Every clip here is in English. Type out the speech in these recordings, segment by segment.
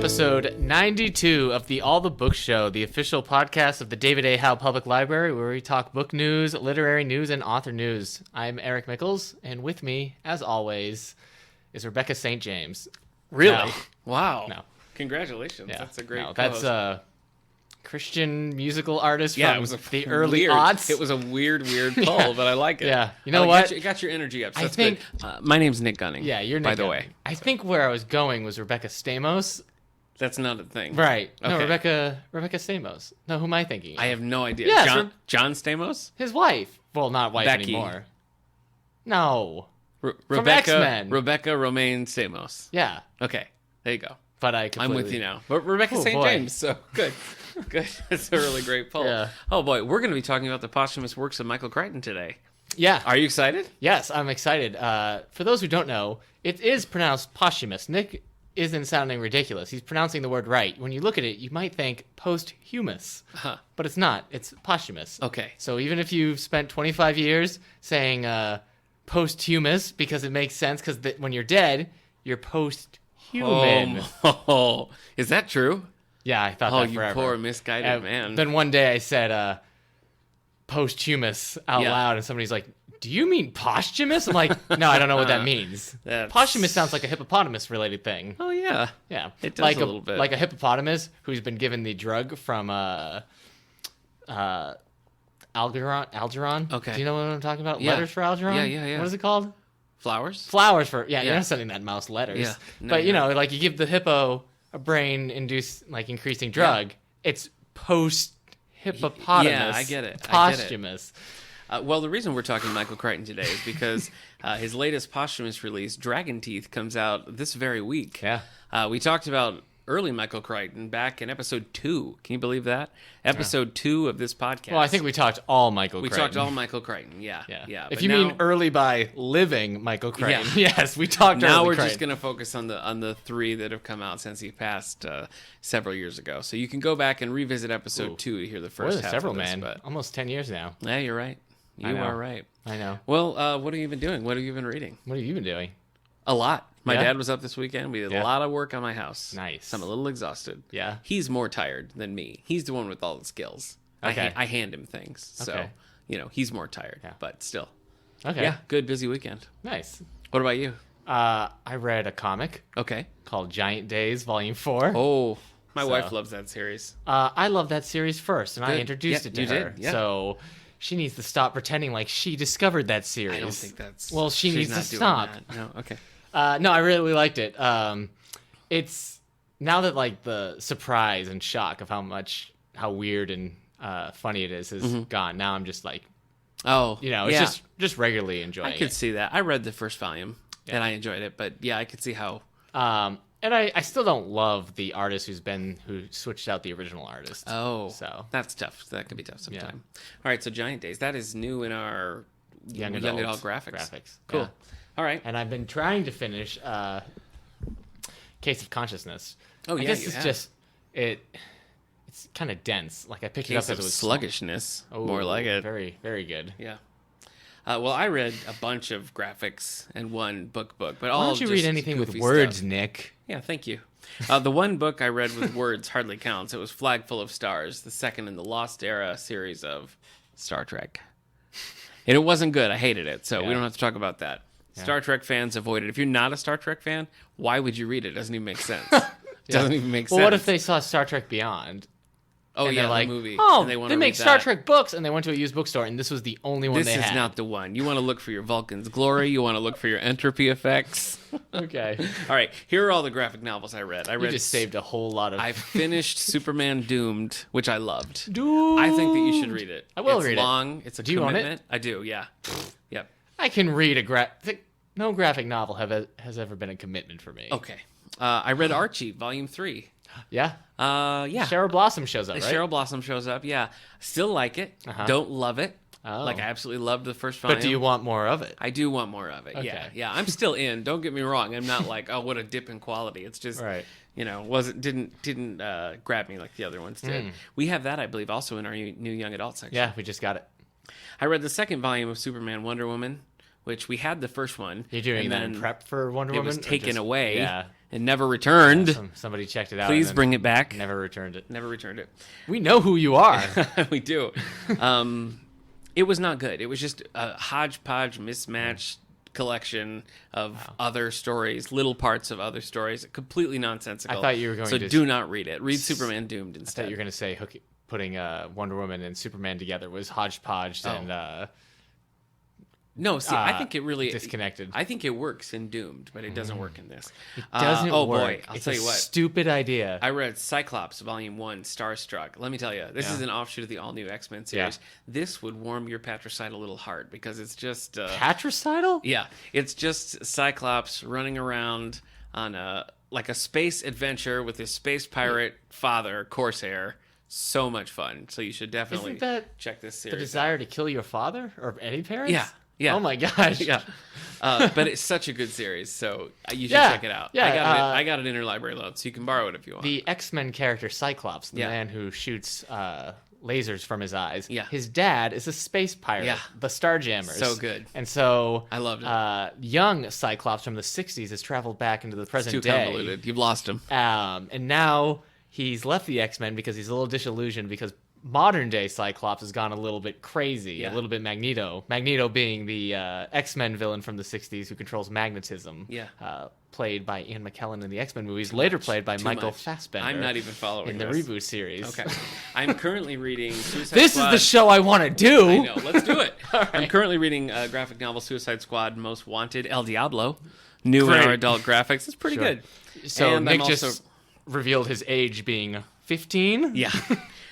episode 92 of the All the Books Show, the official podcast of the David A. Howe Public Library, where we talk book news, literary news, and author news. I'm Eric Mickles, and with me, as always, is Rebecca St. James. Really? No. Wow. No. Congratulations. Yeah. That's a great That's co-host. a Christian musical artist Yeah, from it was the early weird. aughts. It was a weird poll, but I like it. Yeah. You know I what? It got your energy up, so I that's think- good. My name's Nick Gunning. Yeah, you're Nick by the Gunning. way. I think where I was going was Rebecca Stamos. That's not a thing. Right. No, Okay. Rebecca Stamos. No, who am I thinking of? I have no idea. Yes, John Stamos? His wife. Well, not wife Becky. anymore. No. Rebecca X-Men. Rebecca Romaine Stamos. Yeah. Okay. There you go. But I I'm completely... with you now. But Rebecca Oh, St. boy. James, so good. Good. That's a really great poll. Yeah. Oh boy, we're going to be talking about the posthumous works of Michael Crichton today. Yeah. Are you excited? Yes, I'm excited. For those who don't know, it is pronounced posthumous. Nick isn't sounding ridiculous. He's pronouncing the word right. When you look at it, you might think posthumous. Huh. But it's not. It's posthumous. Okay. So even if you've spent 25 years saying posthumous, because it makes sense, because when you're dead, you're posthuman. Oh, is that true? Yeah, I thought Oh, that you forever. poor misguided man. Then one day I said posthumous out Yeah. loud, and somebody's like, "Do you mean posthumous?" I'm like, "No, I don't know what that means." That's- Posthumous sounds like a hippopotamus-related thing. Oh yeah. Yeah, It does like a little bit. like a hippopotamus who's been given the drug from Algernon. Okay. Do you know what I'm talking about? Yeah. Letters for Algernon. Yeah. What is it called? Flowers? Flowers for You're Yeah. not sending that mouse letters. Yeah. No, but you you're know, like you give the hippo a brain-induced like increasing drug. It's post hippopotamus. Yeah, I get it. Posthumous. Well, the reason we're talking Michael Crichton today is because his latest posthumous release, Dragon Teeth, comes out this very week. Yeah. We talked about early Michael Crichton back in episode 2. Can you believe that? Episode 2 of this podcast. Well, I think we talked all Michael we Crichton. talked all Michael Crichton. Yeah. If But you now, mean early by living Michael Crichton, Yeah. yes, we talked now early we're Crichton. just going to focus on the 3 that have come out since he passed several years ago. So you can go back and revisit episode 2 to hear the Boy, first there's half several, of this. man. But Almost 10 years now. yeah, you're right. I You know. are right. I know. Well, what have you been doing? What have you been reading? What have you been doing? A lot. My Yeah? dad was up this weekend. We did Yeah. a lot of work on my house. Nice. So I'm a little exhausted. Yeah. He's more tired than me. He's the one with all the skills. Okay. I hand him things. So, Okay. he's more tired. Yeah. But still. Okay. Yeah, good busy weekend. Nice. What about you? I read a comic Okay. called Giant Days, Volume 4. Oh, my So- wife loves that series. I love that series first, and I Good. introduced Yeah, it to you her. did, yeah. So she needs to stop pretending like she discovered that series. I don't think that's... Well, she she's needs not to doing stop. that. No, okay. No, I really liked it. It's now that like the surprise and shock of how weird and funny it is gone. Now I'm just like, Oh, it's yeah. just regularly enjoying I could it. see that. I read the first volume, and I enjoyed it. But yeah, I could see how... And I still don't love the artist who switched out the original artist. Oh, So that's tough. That could be tough sometime. All right, so Giant Days. That is new in our young adult adult graphics. Cool. Yeah. All right. And I've been trying to finish Case of Consciousness. Oh, I yeah, guess you it's have. just it's kind of dense. Like I picked it Case up as of it was sluggishness. Oh, More like it. Very, very good. Yeah. Well, I read a bunch of graphics and one book, but all Why don't you just read anything with goofy words, stuff. Nick? Yeah, thank you. The one book I read with words hardly counts. It was Flag Full of Stars, the second in the Lost Era series of Star Trek. And it wasn't good. I hated it, so we Yeah. don't have to talk about that. Star Trek fans avoid it. If you're not a Star Trek fan, why would you read it? It doesn't even make sense. Doesn't even make sense. Well, what if they saw Star Trek Beyond? Oh, and yeah, they're like, the movie. oh, and they make read Star that. Trek books, and they went to a used bookstore, and this was the only one This they is had. not the one. You want to look for your Vulcan's glory. You want to look for your entropy effects. Okay. All right, here are all the graphic novels I read. You just saved a whole lot of... I finished Superman Doomed, which I loved. Dude. I think that you should read it. I will it's read it. long. It's a Do you own it? commitment. I do, yeah. Yep. I can read no graphic novel has ever been a commitment for me. Okay. I read Archie, Volume 3. Yeah? Yeah. Cheryl Blossom shows up, right? Cheryl Blossom shows up, yeah. Still like it. Uh-huh. Don't love it. Oh. Like, I absolutely loved the first volume. But do you want more of it? I do want more of it. Okay. Yeah. I'm still in. Don't get me wrong. I'm not like, oh, what a dip in quality. It's just, Right. didn't grab me like the other ones did. We have that, I believe, also in our new young adult section. Yeah, we just got it. I read the second volume of Superman Wonder Woman, which we had the first one. You're doing and that then in prep for Wonder it Woman? was or taken just- away Yeah. and never returned. Somebody checked it out. Please and then bring it back. Never returned it. Never returned it. We know who you are. We do. It was not good. It was just a hodgepodge, mismatched collection of other stories, little parts of other stories, completely nonsensical. I thought you were going so to do not read it. Read Superman Doomed I thought instead. you were going to say putting Wonder Woman and Superman together was hodgepodge and No, see, I think it really disconnected. I think it works in Doomed, but it doesn't work in this. It doesn't oh work. boy, I'll It's tell a you what. stupid idea. I read Cyclops Volume 1, Starstruck. Let me tell you, this is an offshoot of the all-new X-Men series. This would warm your patricidal little heart because it's just... Patricidal? yeah, it's just Cyclops running around on a space adventure with his space pirate father, Corsair. So much fun. So you should definitely Isn't that check this the series. desire to kill your father or any parents? Yeah. Yeah. Oh my gosh. Yeah. But it's such a good series, so you should Yeah. check it out. Yeah, I got an interlibrary loan, so you can borrow it if you want. The X-Men character Cyclops, the Yeah. man who shoots lasers from his eyes. Yeah. His dad is a space pirate, Yeah. the Starjammers. So good. And so I loved it. Young Cyclops from the 60s has traveled back into the present Too day. convoluted. You've lost him. And now he's left the X-Men because he's a little disillusioned because modern day Cyclops has gone a little bit crazy, a little bit Magneto. Magneto being the X-Men villain from the 60s who controls magnetism. Yeah. Played by Ian McKellen in the X-Men movies, later played by Michael much. Fassbender. I'm not even following in the this. reboot series. Okay. I'm currently reading Suicide This Squad. is the show I want to do. I know. Let's do it. right. I'm currently reading graphic novel Suicide Squad Most Wanted, El Diablo. New in Great. our adult graphics. It's pretty Sure. good. So And Nick I'm just also- revealed his age being 15. Yeah.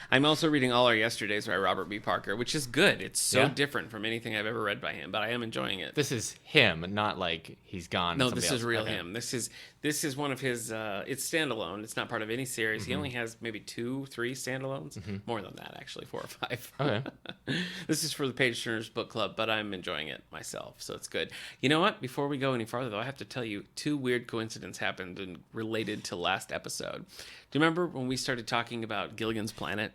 I'm also reading All Our Yesterdays by Robert B. Parker, which is good. It's so Yeah. different from anything I've ever read by him, but I am enjoying it. This is him, not like he's gone. No, and this somebody is else. real Okay. him. This is one of his. It's standalone. It's not part of any series. He only has maybe 2, 3 standalones. More than that, actually, 4 or 5. Okay. This is for the Page Turners Book Club, but I'm enjoying it myself, so it's good. You know what? Before we go any farther, though, I have to tell you 2 weird coincidences happened and related to last episode. Do you remember when we started talking about Gilligan's Planet?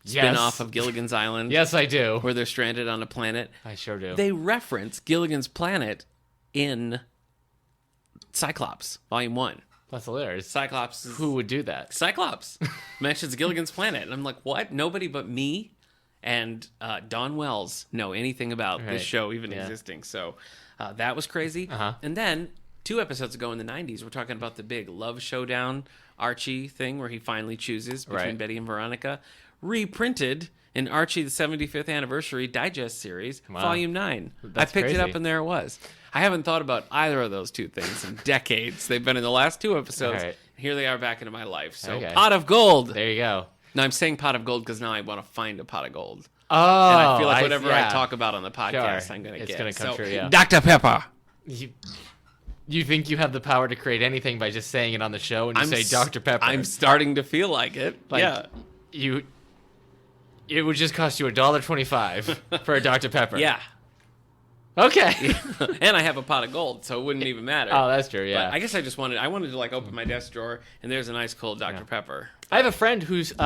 Spin-off of Gilligan's Island? Yes, I do. Where they're stranded on a planet. I sure do. They reference Gilligan's Planet in Cyclops, Volume 1. That's hilarious. Cyclops is... Who would do that? Cyclops mentions Gilligan's Planet. And I'm like, what? Nobody but me and Don Wells know anything about Right. this show even Yeah. existing. So that was crazy. Uh-huh. And then 2 episodes ago in the 90s, we're talking about the big love showdown Archie thing where he finally chooses between Right. Betty and Veronica. Reprinted in Archie the 75th Anniversary Digest Series, Wow. Volume 9. That's I picked it crazy. up and there it was. I haven't thought about either of those 2 things in decades. They've been in the last 2 episodes. All right. Here they are back into my life. So, Okay. pot of gold. There you go. No, I'm saying pot of gold because now I want to find a pot of gold. Oh, And I feel like whatever I yeah. talk about on the podcast, Sure. I'm going to It's get. gonna come So, true, yeah. Dr. Pepper. You think you have the power to create anything by just saying it on the show and you say Dr. Pepper? I'm starting to feel like it. Like, yeah. It would just cost you $1.25 for a Dr. Pepper. Yeah. Okay. And I have a pot of gold, so it wouldn't even matter. Oh, that's true. Yeah. But I guess I wanted to like open my desk drawer and there's a nice cold Dr. Pepper. I have a friend who's Didn't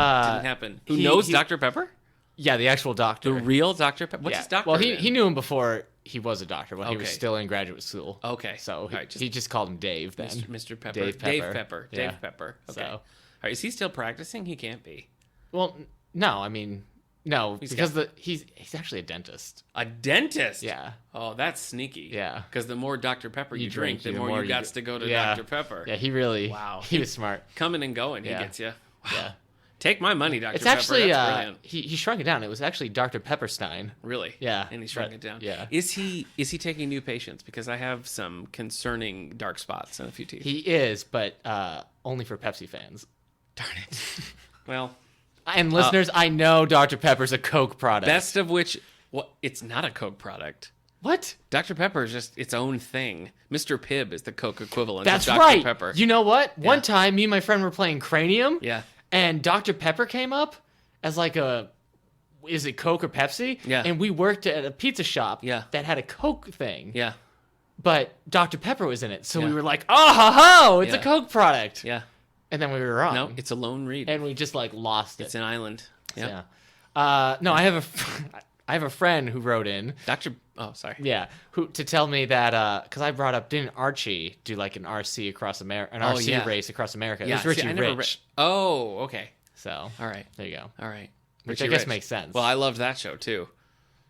happen. Who he- knows he- Dr. Pepper? Yeah, the actual doctor. The real Dr. Pepper? What's yeah. his doctor? Well, name? he knew him before he was a doctor when he was Okay. still in graduate school. Okay. So All he, right, he just called him Dave then. Mr. Pepper. Dave Pepper. Dave Yeah. Pepper. Okay. So- All right. Is he still practicing? He can't be. Well, no, I mean, no, He's because he's actually a dentist. A dentist? Yeah. Oh, that's sneaky. Yeah. Because the more Dr. Pepper you drink, the more you got to go to yeah. Dr. Pepper. Yeah, he really. Wow. He was smart. Coming and going, Yeah. he gets you. Wow. Yeah. Take my money, Dr. It's Pepper. actually That's brilliant. he shrunk it down. It was actually Dr. Pepperstein. Really? Yeah, And he shrunk but- it down. yeah. Is he taking new patients? Because I have some concerning dark spots in a few teeth. He is, but only for Pepsi fans. Darn it. Well, And listeners, I know Dr. Pepper's a Coke product. best of which, it's not a Coke product. What? Dr. Pepper is just its own thing. Mr. Pibb is the Coke equivalent That's of Dr. right. Pepper. You know what? One time, me and my friend were playing Cranium. Yeah. And Dr. Pepper came up as like is it Coke or Pepsi? Yeah. And we worked at a pizza shop Yeah. that had a Coke thing. Yeah. But Dr. Pepper was in it. So we Yeah. were like, oh, ho, ho, it's a Yeah. Coke product. Yeah. And then we were wrong. No, it's a lone read. And we just like lost it. It's an island. Yeah. Yeah. No, I have I have a friend who wrote in. Oh, sorry. Yeah, who to tell me that because I brought up, didn't Archie do like an RC across America, an RC race across America? Yeah, it was Richie Rich. Oh, okay. So All right. there you go. All right. Which Richie I guess Rich. makes sense. Well, I loved that show too.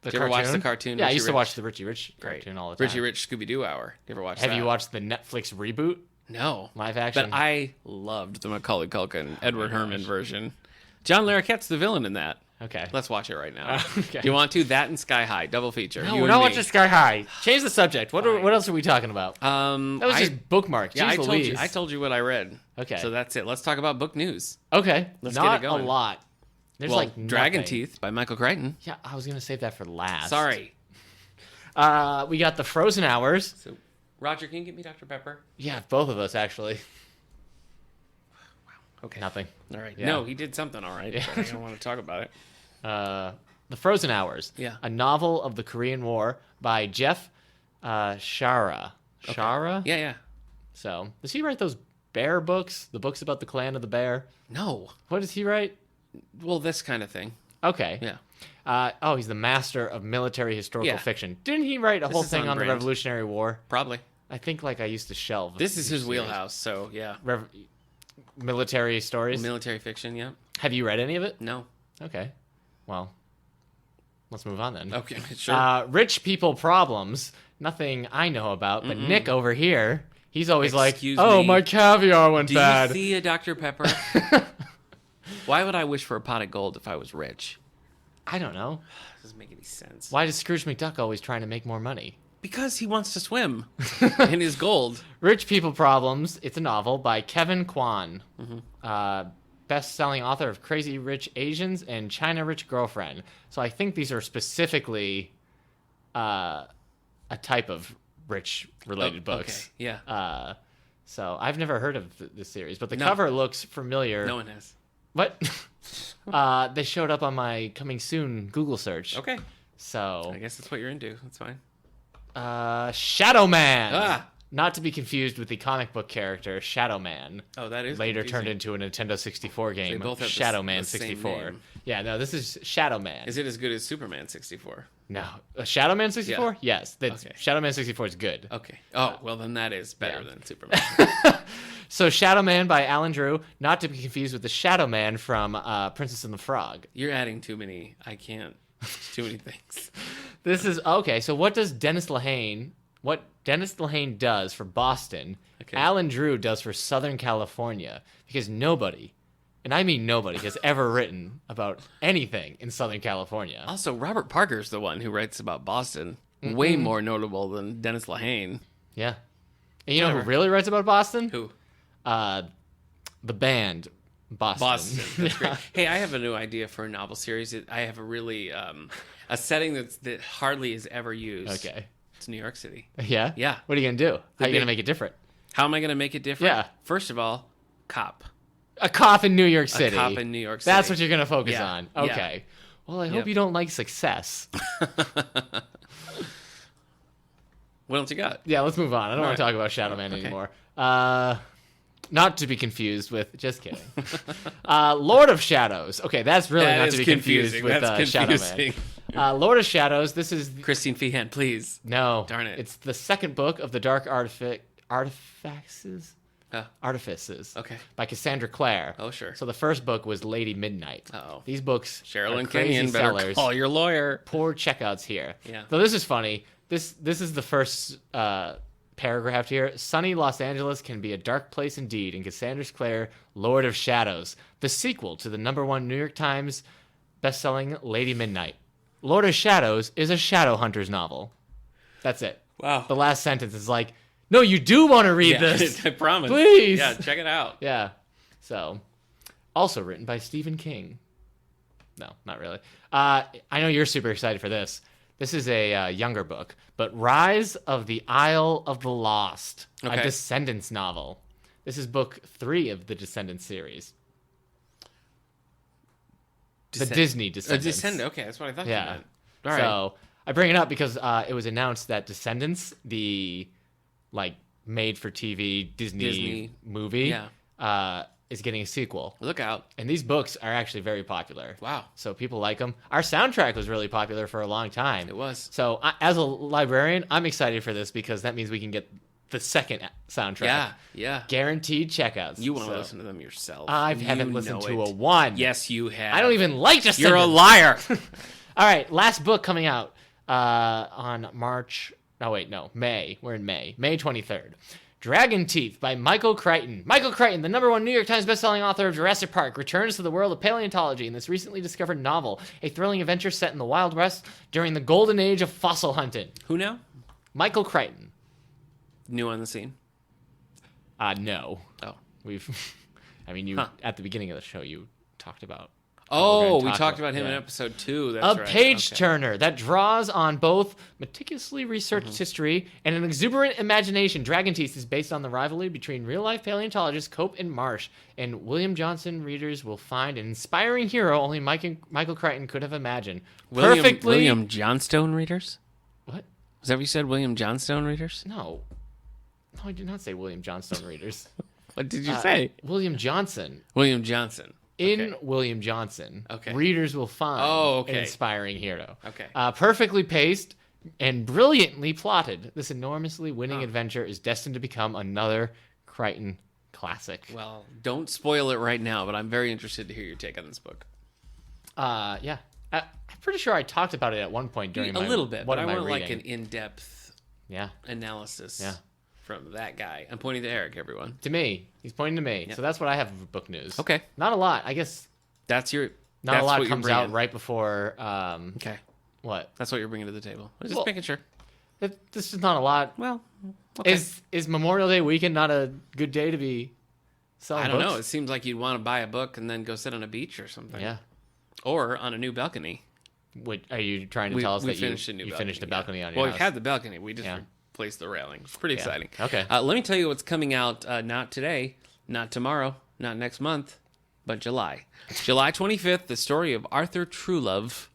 The Did you ever watch the cartoon? Yeah, I Richie used to Rich? watch the Richie Rich cartoon all the time. Richie Rich Scooby Doo Hour. You ever watch that? Have you watched the Netflix reboot? No. Live action? But I loved the Macaulay Culkin, Edward Herrmann version. John Larroquette's the villain in that. Okay. Let's watch it right now. Okay. Do you want to? That and Sky High, double feature. No, You we're and not me. watching Sky High. Change the subject. What Fine. else are we talking about? That was just bookmarked. Yeah, Jeez I told you what I read. Okay. So that's it. Let's talk about book news. Okay. Let's not get it going. a lot. There's Well, like Dragon nothing. Teeth by Michael Crichton. Yeah, I was gonna save that for last. Sorry. We got the Frozen Hours. So, Roger, can you get me Dr. Pepper? Yeah, both of us actually. Okay. Nothing. All right. Yeah. No, he did something all right. Yeah. But I don't want to talk about it. The Frozen Hours. Yeah. A novel of the Korean War by Jeff Shara. Shara? Yeah, yeah. So, does he write those bear books? The books about the clan of the bear? No. What does he write? Well, this kind of thing. Okay. Yeah. He's the master of military historical Yeah. fiction. Didn't he write a whole is thing on on the brand. Revolutionary War? Probably. I think I used to shelve. This is his series. wheelhouse, so yeah. Military stories. Military fiction, yeah. Have you read any of it? No. Okay. Well, let's move on then. Okay, sure. Rich people problems. Nothing I know about, but Nick over here, he's always Excuse like, "Oh, me. my caviar went Do bad." you see a Dr. Pepper? Why would I wish for a pot of gold if I was rich? I don't know. Doesn't make any sense. Why does Scrooge McDuck always trying to make more money? Because he wants to swim in his gold. Rich People Problems. It's a novel by Kevin Kwan, best-selling author of Crazy Rich Asians and China Rich Girlfriend. So I think these are specifically a type of rich-related books. Okay, yeah. So I've never heard of this series, but the No. cover looks familiar. No one has. What? They showed up on my coming soon Google search. Okay. So I guess that's what you're into. That's fine. Shadow Man. Ah. Not to be confused with the comic book character Shadow Man. Oh, that is Later confusing. turned into a Nintendo 64 game. both have the Shadow s- Man the same 64. name. Yeah, no, this is Shadow Man. Is it as good as Superman 64? No, Shadow Man 64? Yeah. Yes, that's, Okay. Shadow Man 64 is good. Okay. Oh, well, then that is better yeah. than Superman. So Shadow Man by Alan Drew, not to be confused with the Shadow Man from Princess and the Frog. You're adding too many. I can't. Too many things. This is okay. So what Dennis Lehane does for Boston, Okay. Alan Drew does for Southern California, because nobody, and I mean nobody, has ever written about anything in Southern California. Also, Robert Parker's the one who writes about Boston. Way more notable than Dennis Lehane. Yeah, and you know who Whatever. really writes about Boston? Who? The band Boston. Boston. That's great. Hey, I have a new idea for a novel series. I have a really a setting that hardly is ever used. Okay. It's New York City. Yeah. Yeah. What are you gonna do? How are you big- gonna make it different? How am I going to make it different? Yeah. First of all, cop. A cop in New York City. A cop in New York City. That's what you're gonna focus Yeah. on. Yeah. Okay. Well, I hope Yep. you don't like success. What else you got? Yeah, let's move on. I don't want to right. talk about Shadow Man Okay. anymore. Not to be confused with, just kidding. Lord of Shadows. Okay, that's really That not is to be confused confusing. with That's Shadow confusing. Man. Lord of Shadows. This is Christine Feehan, please. no. Darn it. It's the second book of the Dark Artifices. Oh. Artifices. Okay. By Cassandra Clare. Oh, sure. So the first book was Lady Midnight. Uh-oh. These books Cheryl are and crazy Kenyon better sellers. call your lawyer. Poor checkouts here. Yeah. So this is funny. This is the first paragraph here. Sunny Los Angeles can be a dark place indeed in Cassandra Clare, Lord of Shadows, the sequel to the #1 New York Times best-selling Lady Midnight. Lord of Shadows is a Shadowhunters novel. That's it. Wow. The last sentence is like, no, you do want to read this. I promise. Please. Yeah, check it out. Yeah. So, also written by Stephen King. No, not really. I know you're super excited for this. This is a younger book, but Rise of the Isle of the Lost, a Okay. Descendants novel. This is book 3 of the Descendants series. The Disney A Descendants. Descendant. Okay, that's what I thought you Yeah. meant. All right. So I bring it up because it was announced that Descendants, the made-for-TV Disney Disney. movie, Yeah. is getting a sequel. Look out. And these books are actually very popular. Wow. So people like them. Our soundtrack was really popular for a long time. It was. So as a librarian, I'm excited for this because that means we can get the second soundtrack. Yeah. Guaranteed checkouts. You want to listen to them yourself. I haven't listened to a one. Yes, you have. I don't even like to You're a liar. All right, last book coming out on May. We're in May. May 23rd. Dragon Teeth by Michael Crichton. Michael Crichton, the #1 New York Times bestselling author of Jurassic Park, returns to the world of paleontology in this recently discovered novel, a thrilling adventure set in the Wild West during the golden age of fossil hunting. Who now? Michael Crichton. New on the scene? No. Oh. At the beginning of the show, you talked about... We talked about him in episode 2. That's a right. page-turner that draws on both meticulously researched history and an exuberant imagination. Dragon Teeth is based on the rivalry between real-life paleontologists Cope and Marsh, and William Johnson readers will find an inspiring hero only Michael Crichton could have imagined. William Johnstone readers? What? Was that what you said, William Johnstone readers? No, I did not say William Johnstone readers. What did you say? William Johnson. William Johnson. In William Johnson, readers will find an inspiring hero. Okay. Perfectly paced and brilliantly plotted, this enormously winning adventure is destined to become another Crichton classic. Well, don't spoil it right now, but I'm very interested to hear your take on this book. Yeah. I'm pretty sure I talked about it at one point during a little bit, but I want reading. like an in-depth analysis from that guy. I'm pointing to Eric, everyone. To me. He's pointing to me. Yep. So that's what I have for book news. Okay. Not a lot. I guess that's a lot comes out right before... okay. What? That's what you're bringing to the table. I was just making sure. This is not a lot. Well, okay. Is Memorial Day weekend not a good day to be selling books? I don't know. It seems like you'd want to buy a book and then go sit on a beach or something. Yeah. Or on a new balcony. Are you trying to tell us that you finished a balcony on your house? Well, we had the balcony. We just replaced the railing. It's pretty exciting. Okay. Let me tell you what's coming out not today, not tomorrow, not next month, but July. July 25th, The Story of Arthur Truelove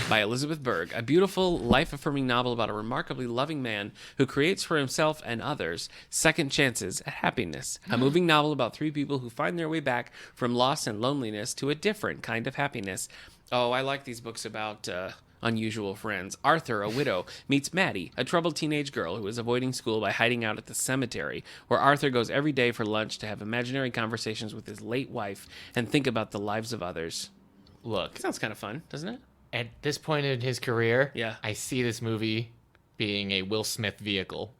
by Elizabeth Berg, a beautiful, life-affirming novel about a remarkably loving man who creates for himself and others second chances at happiness. A moving novel about 3 people who find their way back from loss and loneliness to a different kind of happiness. Oh, I like these books about unusual friends. Arthur, a widow, meets Maddie, a troubled teenage girl who is avoiding school by hiding out at the cemetery, where Arthur goes every day for lunch to have imaginary conversations with his late wife and think about the lives of others. Look. Sounds kind of fun, doesn't it? At this point in his career, yeah, I see this movie being a Will Smith vehicle.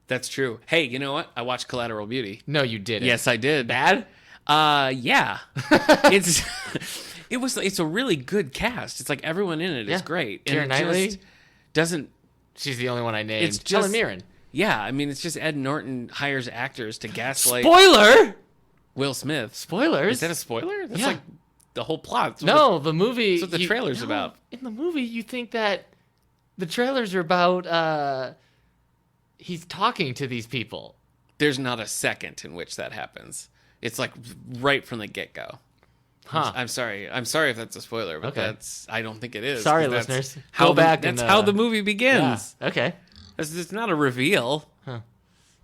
That's true. Hey, you know what? I watched Collateral Beauty. No, you didn't. Yes, I did. Bad? Yeah. It's a really good cast. It's like everyone in it is great. Keira Knightley doesn't. She's the only one I named. It's just Helen Mirren. Yeah, I mean, it's just Ed Norton hires actors to gaslight. Spoiler. Will Smith. Spoilers. Is that a spoiler? That's like the whole plot. The movie. That's what the trailer's about. In the movie, you think that the trailers are about he's talking to these people. There's not a second in which that happens. It's like right from the get-go. Huh. I'm sorry. I'm sorry if that's a spoiler, but I don't think it is. Sorry, listeners. Go back. That's how the movie begins. Yeah. Okay. It's not a reveal. Huh.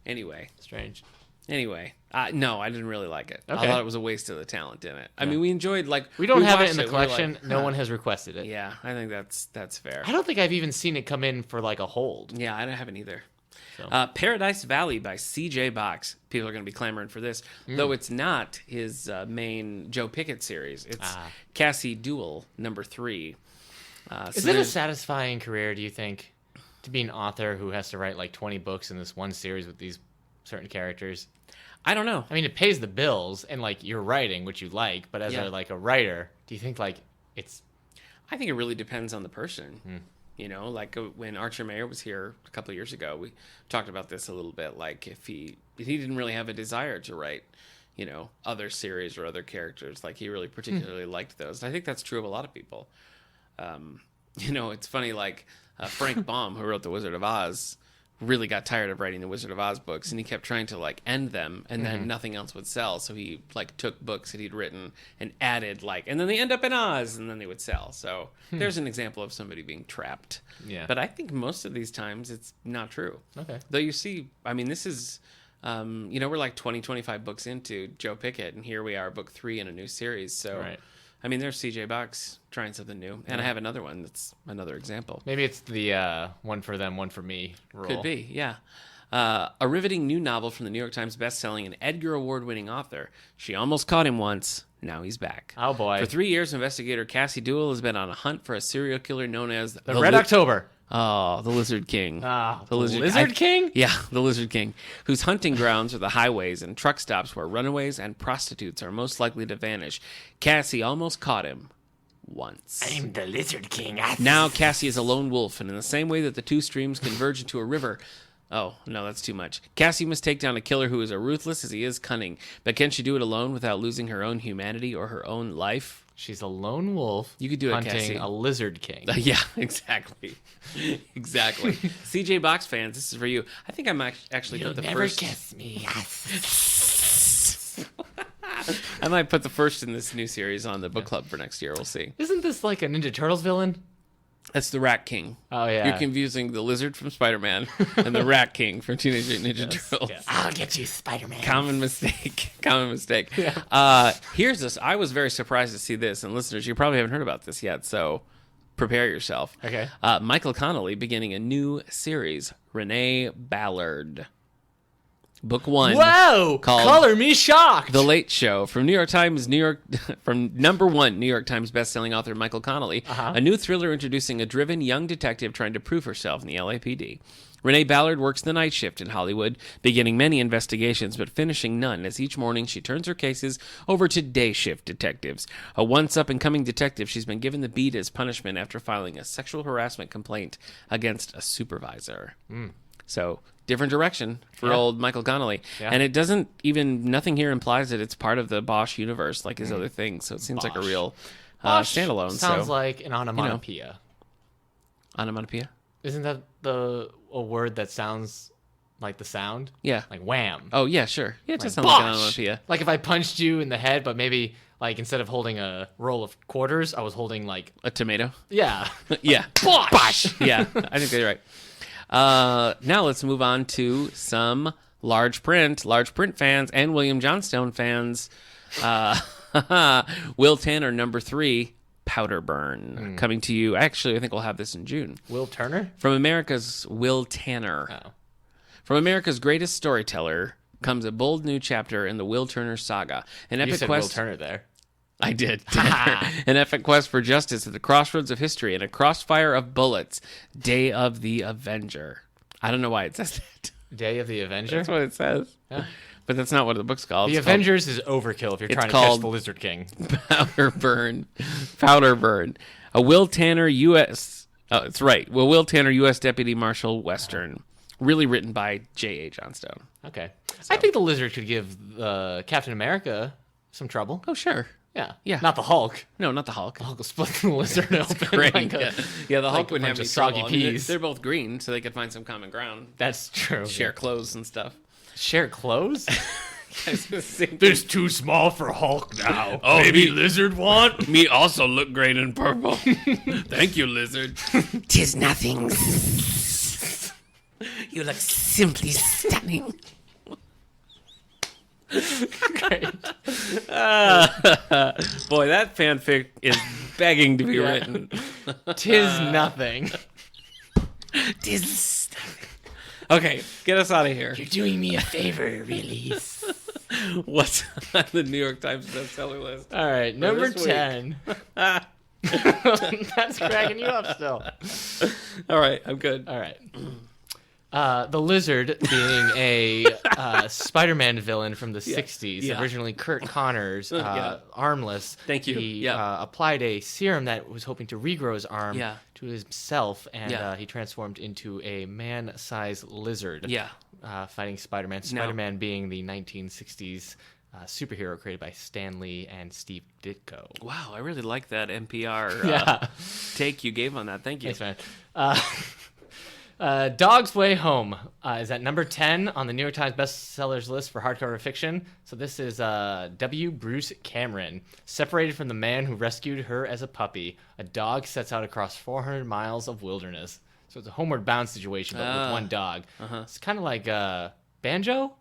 Anyway. Strange. Anyway. No, I didn't really like it. Okay. I thought it was a waste of the talent in it. I mean, we enjoyed we don't have it in the collection. No one has requested it. Yeah, I think that's fair. I don't think I've even seen it come in for like a hold. Yeah, I haven't either. So. Paradise Valley by C.J. Box. People are going to be clamoring for this, though it's not his main Joe Pickett series. It's Cassie Duell, #3. Is it a satisfying career, do you think, to be an author who has to write like 20 books in this one series with these certain characters? I don't know. I mean, it pays the bills, and like you're writing, which you like, but as a writer, do you think like it's... I think it really depends on the person. You know, like when Archer Mayer was here a couple of years ago, we talked about this a little bit. Like if he didn't really have a desire to write, you know, other series or other characters, like he really particularly liked those. And I think that's true of a lot of people. You know, it's funny, like Frank Baum, who wrote The Wizard of Oz, really got tired of writing the Wizard of Oz books, and he kept trying to like end them, and then nothing else would sell. So he like took books that he'd written and added and then they end up in Oz, and then they would sell. So there's an example of somebody being trapped. Yeah. But I think most of these times it's not true. Okay. Though you see, I mean, this is We're like 20, 25 books into Joe Pickett, and here we are, book 3 in a new series. So, Right. I mean, there's CJ Box trying something new. And I have another one that's another example. Maybe it's the one for them, one for me rule. Could be, yeah. A riveting new novel from the New York Times bestselling and Edgar Award-winning author. She almost caught him once. Now he's back. Oh, boy. For 3 years, investigator Cassie Dewell has been on a hunt for a serial killer known as The Red October. Oh, the Lizard King. Ah, the Lizard King? Yeah, the Lizard King, whose hunting grounds are the highways and truck stops where runaways and prostitutes are most likely to vanish. Cassie almost caught him once. I'm the Lizard King. Now Cassie is a lone wolf, and in the same way that the two streams converge into a river... Oh, no, that's too much. Cassie must take down a killer who is as ruthless as he is cunning. But can she do it alone without losing her own humanity or her own life? She's a lone wolf. You could do it, hunting Cassie. a Lizard King. Yeah, exactly. Exactly. CJ Box fans, this is for you. I think I'm actually You'll put the never first... kiss me. I might put the first in this new series on the book club for next year. We'll see. Isn't this like a Ninja Turtles villain? That's the Rat King. Oh, yeah. You're confusing the lizard from Spider-Man and the Rat King from Teenage Mutant Ninja Turtles. Yes. I'll get you, Spider-Man. Common mistake. Common mistake. Yeah. Here's this. I was very surprised to see this. And listeners, you probably haven't heard about this yet, so prepare yourself. Okay. Michael Connelly beginning a new series, Renee Ballard. Book 1. Whoa! Called Color me shocked. The Late Show from New York Times, from number 1 New York Times bestselling author Michael Connelly, a new thriller introducing a driven young detective trying to prove herself in the LAPD. Renee Ballard works the night shift in Hollywood, beginning many investigations but finishing none, as each morning she turns her cases over to day shift detectives. A once up-and-coming detective, she's been given the beat as punishment after filing a sexual harassment complaint against a supervisor. So, different direction for old Michael Connelly. Yeah. And it doesn't even, nothing here implies that it's part of the Bosch universe like his other things. So it seems like a real standalone. Sounds like an onomatopoeia. Onomatopoeia? Isn't that a word that sounds like the sound? Yeah. Like wham. Oh, yeah, sure. Yeah, it just sounds Bosh! like an onomatopoeia. Like if I punched you in the head, but maybe like instead of holding a roll of quarters, I was holding like... A tomato? Yeah. Yeah. Bosh! Yeah, I think they're right. Now let's move on to some large print fans and William Johnstone fans. Will Tanner, number 3, Powder Burn, coming to you. Actually, I think we'll have this in June. Will Turner? From America's Will Tanner. Oh. From America's greatest storyteller comes a bold new chapter in the Will Turner saga. An You epic said quest. Will Turner there. I did. An epic quest for justice at the crossroads of history and a crossfire of bullets. Day of the Avenger. I don't know why it says that. Day of the Avenger? That's what it says. Yeah. But that's not what the book's called. The Avengers is overkill if you're trying to catch the Lizard King. Powder Burn. Powder Burn. A Will Tanner U.S. Oh, it's right. Will Tanner U.S. Deputy Marshal Western. Really written by J.A. Johnstone. Okay. So. I think the Lizard could give Captain America some trouble. Oh, sure. Yeah. Yeah. Not the Hulk. No, not the Hulk. The Hulk will split the Lizard open. Great. Like Yeah, the Hulk like wouldn't have bunch any of soggy trouble. I mean, peas. they're both green, so they could find some common ground. That's true. Share clothes and stuff. Share clothes? There's too small for Hulk now. Oh, maybe Lizard want? Me also look great in purple. Thank you, Lizard. 'Tis nothing. You look simply stunning. Great. Boy, that fanfic is begging to be written. 'Tis nothing. 'Tis Okay, get us out of here. You're doing me a favor, really. What's on the New York Times bestseller list? All right, number this week. 10. That's cracking you up still. All right, I'm good. All right. The Lizard being a Spider-Man villain from the 60s, Yeah. originally Kurt Connors, Yeah. armless. Thank you. He Yeah. applied a serum that was hoping to regrow his arm Yeah. to himself, and Yeah. he transformed into a man-sized lizard Yeah. fighting Spider-Man. Spider-Man being the 1960s superhero created by Stan Lee and Steve Ditko. Wow, I really like that NPR Yeah. take you gave on that. Thank you. Thanks, man. Dog's Way Home is at number 10 on the New York Times bestsellers list for hardcover fiction. So this is W. Bruce Cameron. Separated from the man who rescued her as a puppy, a dog sets out across 400 miles of wilderness. So it's a homeward bound situation, but with one dog. It's kind of like Banjo.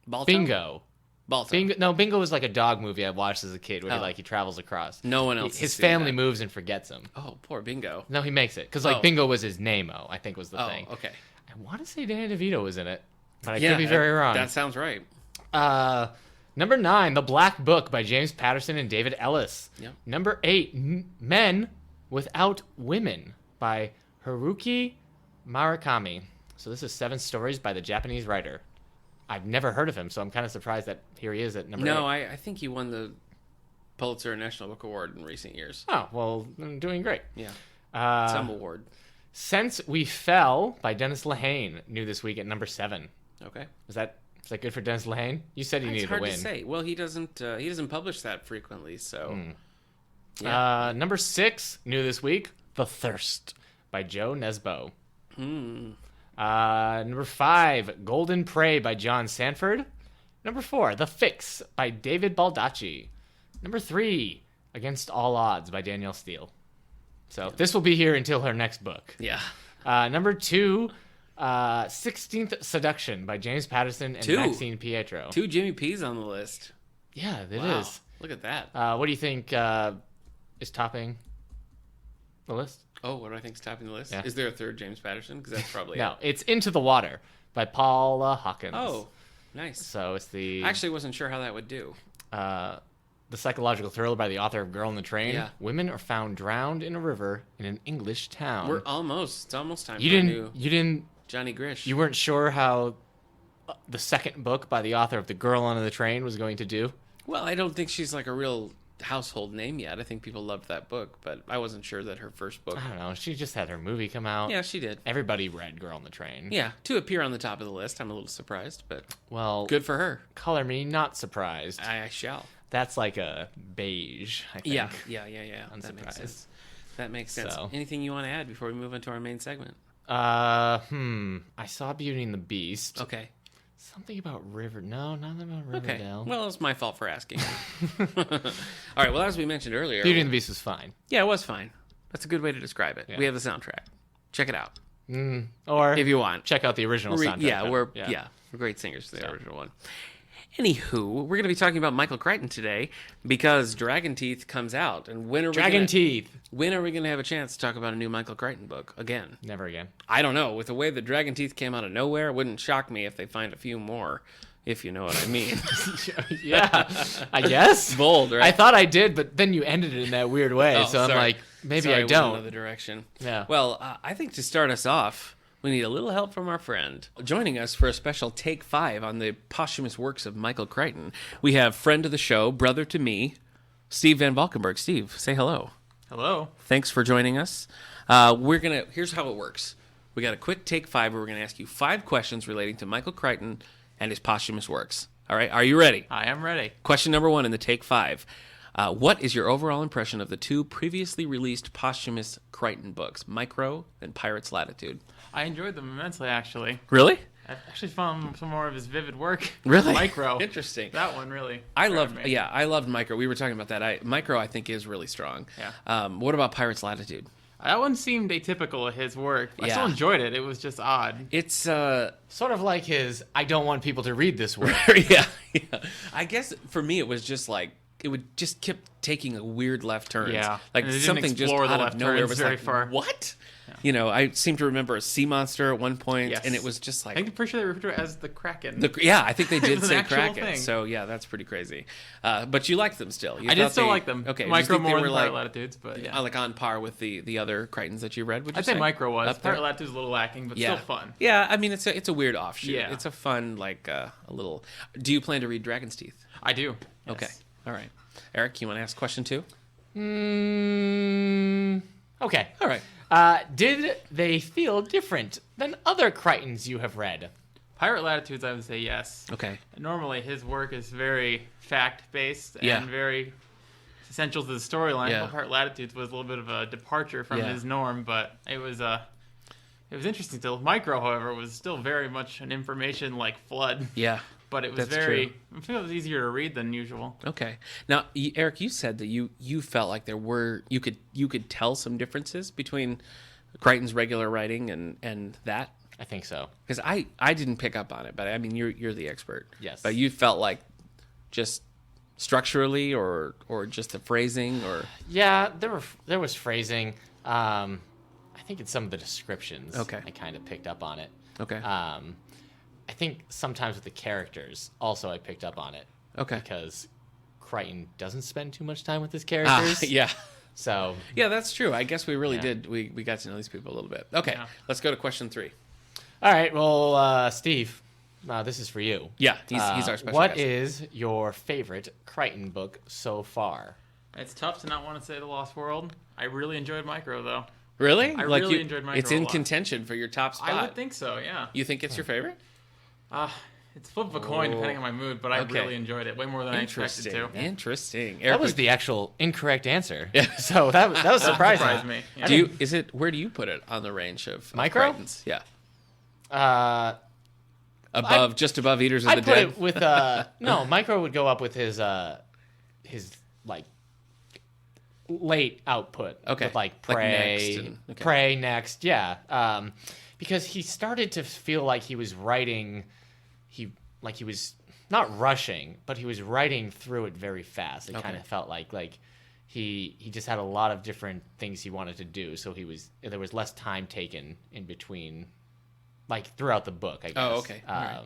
Balto? Bingo. Balto. Bingo was like a dog movie I watched as a kid where he travels across. No one else His has seen family that. moves and forgets him. Oh, poor Bingo. No, he makes it because like Bingo was his name-o, I think was the thing. Oh, okay. I want to say Danny DeVito was in it, but I could be very wrong. That sounds right. Number 9, The Black Book by James Patterson and David Ellis. Yep. Number 8, Men Without Women by Haruki Murakami. So this is 7 stories by the Japanese writer. I've never heard of him, so I'm kind of surprised that here he is at number 8. No, I think he won the Pulitzer National Book Award in recent years. Oh, well, I'm doing great. Yeah. Some award. Since We Fell by Dennis Lehane, new this week at number 7. Okay. Is that good for Dennis Lehane? You said he needed to win. It's hard to say. Well, he doesn't publish that frequently, so. Number 6, new this week, The Thirst by Joe Nesbo. Number 5, Golden Prey by John Sanford. Number 4, The Fix by David Baldacci. Number 3, Against All Odds by Danielle Steele. So this will be here until her next book. Yeah. Number 2, 16th Seduction by James Patterson and Maxine Pietro. 2 Jimmy P's on the list. Yeah, it Wow. is. Look at that. What do you think is topping the list? Oh, what do I think is topping the list? Yeah. Is there a third James Patterson? Because that's probably No, it. it's Into the Water by Paula Hawkins. Oh, nice. So it's the... I actually wasn't sure how that would do. the psychological thriller by the author of Girl on the Train. Yeah. Women are found drowned in a river in an English town. It's almost time for a you didn't Johnny Grish. you weren't sure how the second book by the author of The Girl on the Train was going to do? Well, I don't think she's like a real household name yet. I think people loved that book, but I wasn't sure that her first book. I don't know. She just had her movie come out. Yeah, she did. Everybody read Girl on the Train. Yeah, to appear on the top of the list, I'm a little surprised, but Well, good for her. color me not surprised. I shall. That's like a beige, I think. Yeah. That makes Unsurprised. sense. That makes sense. So. Anything you want to add before we move into our main segment? I saw Beauty and the Beast. Okay. Something about River. No, nothing about Okay. Riverdale. Well, it's my fault for asking. All right. Well, as we mentioned earlier, Beauty and the Beast was fine. yeah, it was fine. That's a good way to describe it. Yeah. We have the soundtrack. Check it out Or if you want. check out the original soundtrack. Yeah, we're yeah. great singers for the original one. Anywho, we're going to be talking about Michael Crichton today because Dragon Teeth comes out, and when are Dragon Teeth. When are we going to have a chance to talk about a new Michael Crichton book again? Never again. I don't know. With the way that Dragon Teeth came out of nowhere, it wouldn't shock me if they find a few more, if you know what I mean. Yeah, I guess. Bold, right? I thought I did, but then you ended it in that weird way. Oh, so I'm sorry. like, maybe Sorry, I went don't. Another direction. Yeah. Well, I think to start us off, we need a little help from our friend. Joining us for a special Take 5 on the posthumous works of Michael Crichton, we have friend of the show, brother to me, Steve VanValkenburg. Steve, say hello. Hello. Thanks for joining us. Here's how it works. We got a quick Take 5 where we're going to ask you 5 questions relating to Michael Crichton and his posthumous works. All right, are you ready? I am ready. Question number 1 in the Take 5. What is your overall impression of the 2 previously released posthumous Crichton books, Micro and Pirate's Latitude? I enjoyed them immensely, actually. Really? I actually found some more of his vivid work. Really? Micro. Interesting. That one really. I grabbed loved, me. I loved Micro. We were talking about that. Micro, I think, is really strong. Yeah. What about Pirate's Latitude? That one seemed atypical of his work. I Yeah. still enjoyed it. It was just odd. It's Sort of like his, I don't want people to read this work. yeah. I guess for me, it was just like it would just keep taking a weird left turn. Yeah. like And it didn't something just explore the out of left nowhere turns was very like, far. what? You know, I seem to remember a sea monster at one point, Yes. and it was just I like think I'm pretty sure they referred to it as the Kraken. I think they did was an say actual Kraken. thing. So yeah, that's pretty crazy. But you liked them still. You I did thought still they- like them. Okay, Micro you think more they than were Pirate like Latitudes, but yeah. like on par with the other Crichtons that you read. Would you I'd say Micro was. Up there? Pirate Latitude's a little lacking, but Yeah. still fun. Yeah, I mean it's a weird offshoot. Yeah. It's a fun like a little. Do you plan to read Dragon's Teeth? I do. Yes. Okay, all right. Eric, you want to ask question 2? Okay. All right. Did they feel different than other Crichtons you have read? Pirate Latitudes, I would say yes. Okay. Normally, his work is very fact-based Yeah. and very essential to the storyline. Yeah. Well, Pirate Latitudes was a little bit of a departure from Yeah. his norm, but it was interesting still. Micro, however, was still very much an information like flood, Yeah. but it was That's true. I feel it was easier to read than usual. Okay. Now, Eric, you said that you felt like there were you could tell some differences between Crichton's regular writing and that. I think so. Because I didn't pick up on it, but I mean, you're the expert. Yes. But you felt like just structurally or just the phrasing or... Yeah, there was phrasing. I think in some of the descriptions, Okay. I kind of picked up on it. Okay. I think sometimes with the characters, also I picked up on it. Okay. Because Crichton doesn't spend too much time with his characters. Yeah. So Yeah, that's true. I guess we really Yeah. did. We got to know these people a little bit. Okay, Yeah. let's go to question 3. all right, well, Steve, this is for you. Yeah, he's our special What guest. is your favorite Crichton book so far? It's tough to not want to say The Lost World. I really enjoyed Micro, though. Really? I really enjoyed Micro It's a in lot. contention for your top spot. I would think so, yeah. You think it's your favorite? It's flip of a coin depending on my mood, but I Okay. really enjoyed it way more than I expected to. Interesting. That Eric, was the actual incorrect answer. Yeah. So that was surprising. Surprised me. Yeah. where do you put it on the range of Micro? Crichtons? Yeah. Uh, Just above Eaters of I'd the put Dead? it with no. Micro would go up with his like late output. Okay. With like Like Prey, Next and- okay. Prey next, yeah. Because he started to feel like he was writing, he was not rushing, but he was writing through it very fast. It kind of felt like he just had a lot of different things he wanted to do, so there was less time taken in between, like throughout the book, I guess. Oh, okay. All right.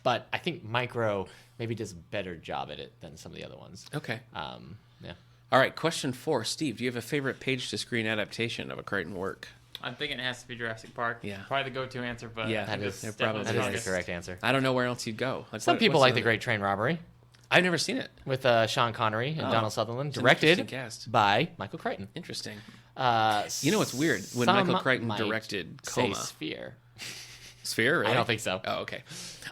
But I think Micro maybe does a better job at it than some of the other ones. Okay. Yeah. All right, question 4. Steve, do you have a favorite page-to-screen adaptation of a Crichton work? I'm thinking it has to be Jurassic Park. Yeah. Probably the go-to answer, but Yeah, I think that it's is- definitely probably That is strongest. the correct answer. I don't know where else you'd go. Like, Some people what's like The other- Great Train Robbery I've never seen it. with Sean Connery and Donald Sutherland, It's an directed interesting cast. by Michael Crichton. Interesting. You know what's weird? When Michael Crichton directed Coma. Sphere. Sphere, really? I don't think so. Oh, okay.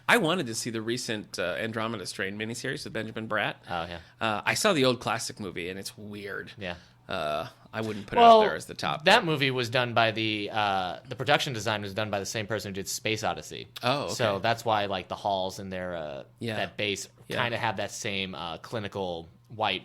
I wanted to see the recent Andromeda Strain miniseries with Benjamin Bratt. Oh, yeah. I saw the old classic movie, and it's weird. Yeah. I wouldn't put it up there as the top. That movie was done by the production design was done by the same person who did Space Odyssey. Oh, okay. So that's why like the halls in their Yeah. that base Yeah. kind of have that same clinical white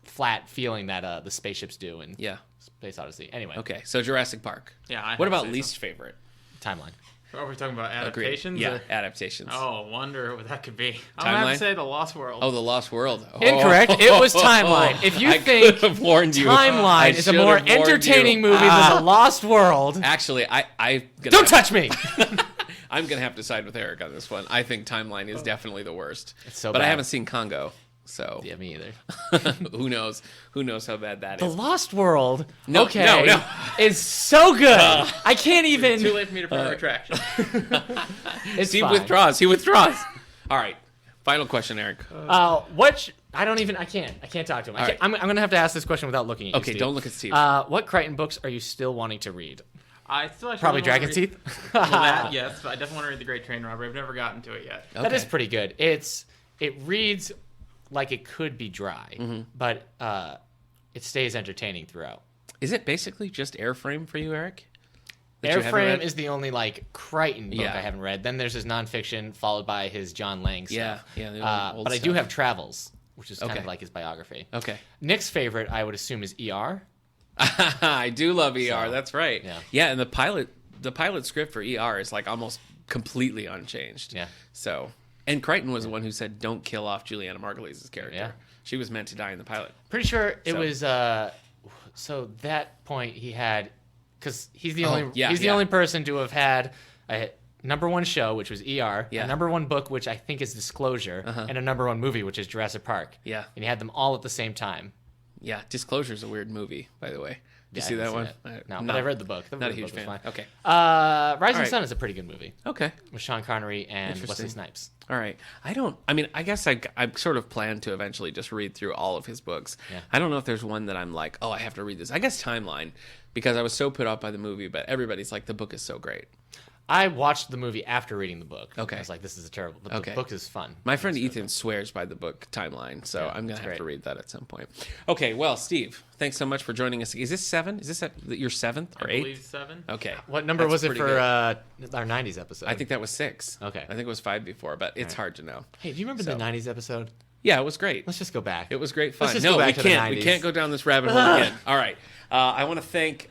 flat feeling that the spaceships do in Yeah. Space Odyssey. Anyway, Okay, so Jurassic Park. Yeah, I What have to about say least favorite? timeline. So. Are we talking about Agreed. adaptations? Yeah, or- adaptations. Oh, wonder what that could be. I'm gonna have Timeline? to say The Lost World. Oh, The Lost World. Oh. Incorrect. It was Timeline. If you I think could have warned you. I Timeline is a should more have warned entertaining you. movie than The Lost World, Actually, don't touch me. I'm gonna have to side with Eric on this one. I think Timeline is definitely the worst. It's so but I bad. haven't seen Congo, so Yeah, me either. who knows? Who knows how bad that The is? Lost World, No, okay, no. is so good. I can't even. Too late for me to put a retraction. It's Steve fine. withdraws. He withdraws. All right. Final question, Eric. I can't talk to him. All right. I'm going to have to ask this question without looking at you, Okay, Steve. don't look at Steve. What Crichton books are you still wanting to read? I still actually Probably wanna Dragon's read- Teeth. Well, that, yes, but I definitely want to read The Great Train Robbery. I've never gotten to it yet. That is Okay. pretty good. It reads like it could be dry, Mm-hmm. but it stays entertaining throughout. Is it basically just Airframe for you, Eric? That you haven't Airframe read? is the only like Crichton book Yeah. I haven't read. Then there's his nonfiction, followed by his John Lang Yeah, stuff. yeah, the old but I do stuff. have Travels, which is kind Okay. of like his biography. Okay. Nick's favorite, I would assume, is ER. I do love ER. So, That's right. yeah. And the pilot script for ER is like almost completely unchanged. Yeah. So, and Crichton was the one who said, "Don't kill off Juliana Margulies' character. Yeah. She was meant to die in the pilot." Pretty sure it So- was. So that point he had, because he's the only yeah, he's the yeah. only person to have had a number one show, which was ER, Yeah. a number one book, which I think is Disclosure, and a number one movie, which is Jurassic Park. Yeah. And he had them all at the same time. Yeah. Disclosure's a weird movie, by the way. Did you Yeah, see I that haven't one? seen it. No, Not- but I read the book. The Not a book huge was fan. fine. Okay. Rising right. Sun is a pretty good movie Okay. with Sean Connery and Interesting. Wesley Snipes. All right. I guess I sort of plan to eventually just read through all of his books. Yeah. I don't know if there's one that I'm like, oh, I have to read this. I guess Timeline, because I was so put off by the movie, but everybody's like, the book is so great. I watched the movie after reading the book. Okay. I was like, this is a terrible. The Okay. book is fun. My friend Ethan swears by the book Timeline, so Yeah, I'm going it's to have to great. read that at some point. Okay, well, Steve, thanks so much for joining us. Is this 7? Is this your 7th or I 8th? believe 7. Okay. What number That's was it pretty for good. our 90s episode? I think that was 6. Okay. I think it was 5 before, but it's hard to know. Hey, do you remember So- the 90s episode? Yeah, it was great. Let's just go back. It was great fun. just No, go back we to the can't. We 90s. can't go down this rabbit hole again. All right. I want to thank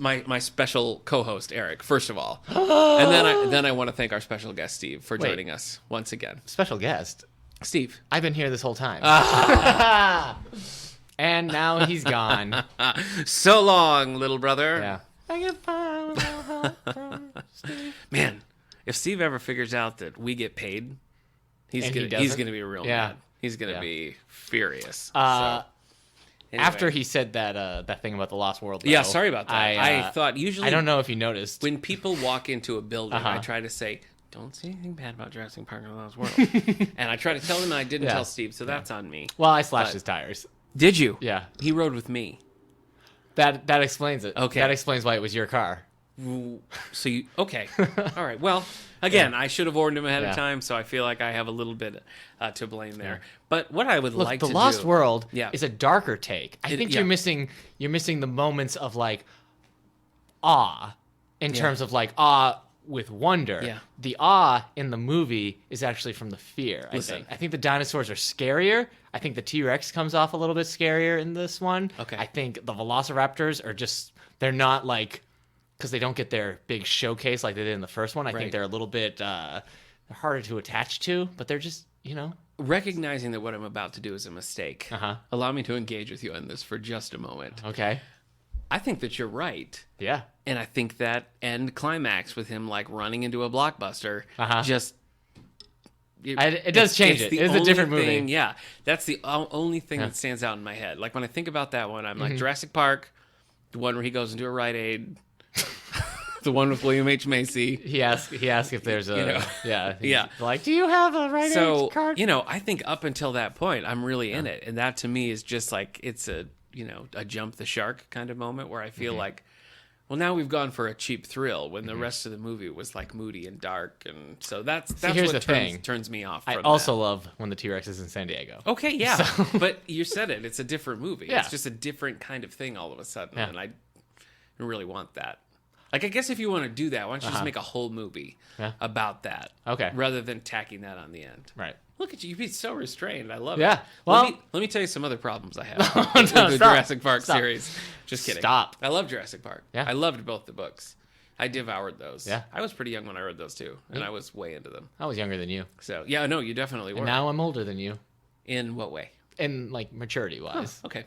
my special co-host Eric, first of all, and then I want to thank our special guest Steve for joining us once again. Special guest. Steve, I've been here this whole time. And now he's gone. so long, little brother. Yeah. I get fine without help from Steve. Man, if Steve ever figures out that we get paid, he's And he gonna doesn't? be real Yeah. mad. He's gonna be furious. Anyway. After he said that thing about the Lost World, though, Yeah, sorry about that. I I thought usually I don't know if you noticed. when people walk into a building, I Uh-huh. try to say, "Don't say anything bad about Jurassic Park and the Lost World," and I try to tell him, and I didn't Yeah. tell Steve, so that's on me. Well, I slashed But- his tires. Did you? Yeah. He rode with me. That explains it. Okay. That explains why it was your car. So you okay? All right. Well, again, I should have warned him ahead Yeah. of time, so I feel like I have a little bit to blame there. But what I would Look, like the to Lost do, World Yeah. is a darker take. I think you're missing the moments of like awe in terms of like awe with wonder. Yeah. The awe in the movie is actually from the fear, Listen. I think the dinosaurs are scarier. I think the T-Rex comes off a little bit scarier in this one. Okay. I think the Velociraptors are just they're not like because they don't get their big showcase like they did in the first one. I Right. think they're a little bit they're harder to attach to, but they're just, recognizing that what I'm about to do is a mistake. Uh-huh. Allow me to engage with you on this for just a moment. okay. I think that you're right. Yeah. And I think that end climax with him like running into a blockbuster Uh-huh. just It does change it. the It is a only different movie. thing- Yeah, that's the only thing that stands out in my head. Like when I think about that one, I'm like Jurassic Park, the one where he goes into a Rite Aid, the one with William H. Macy. He asked if there's a yeah Yeah. like, do you have a Rite So Aid card? I think up until that point, I'm really in it, and that to me is just like it's a a jump the shark kind of moment where I feel like, well, now we've gone for a cheap thrill when the rest of the movie was like moody and dark, and so that's here's what the thing. turns me off. I From also that. love when the T-Rex is in San Diego. Okay, yeah, but you said it. It's a different movie. Yeah. It's just a different kind of thing all of a sudden, Yeah. and I really want that. Like, I guess if you want to do that, why don't you just make a whole movie Yeah. about that? Okay. Rather than tacking that on the end. Right. Look at you. You'd be so restrained. I love Yeah. it. Well- let me tell you some other problems I have No, with the stop. Jurassic Park Stop. series. Just kidding. Stop. I love Jurassic Park. Yeah. I loved both the books. I devoured those. Yeah. I was pretty young when I read those too, and I was way into them. I was younger than you. So, yeah, no, you definitely were. And now I'm older than you. In what way? In like maturity wise. Okay.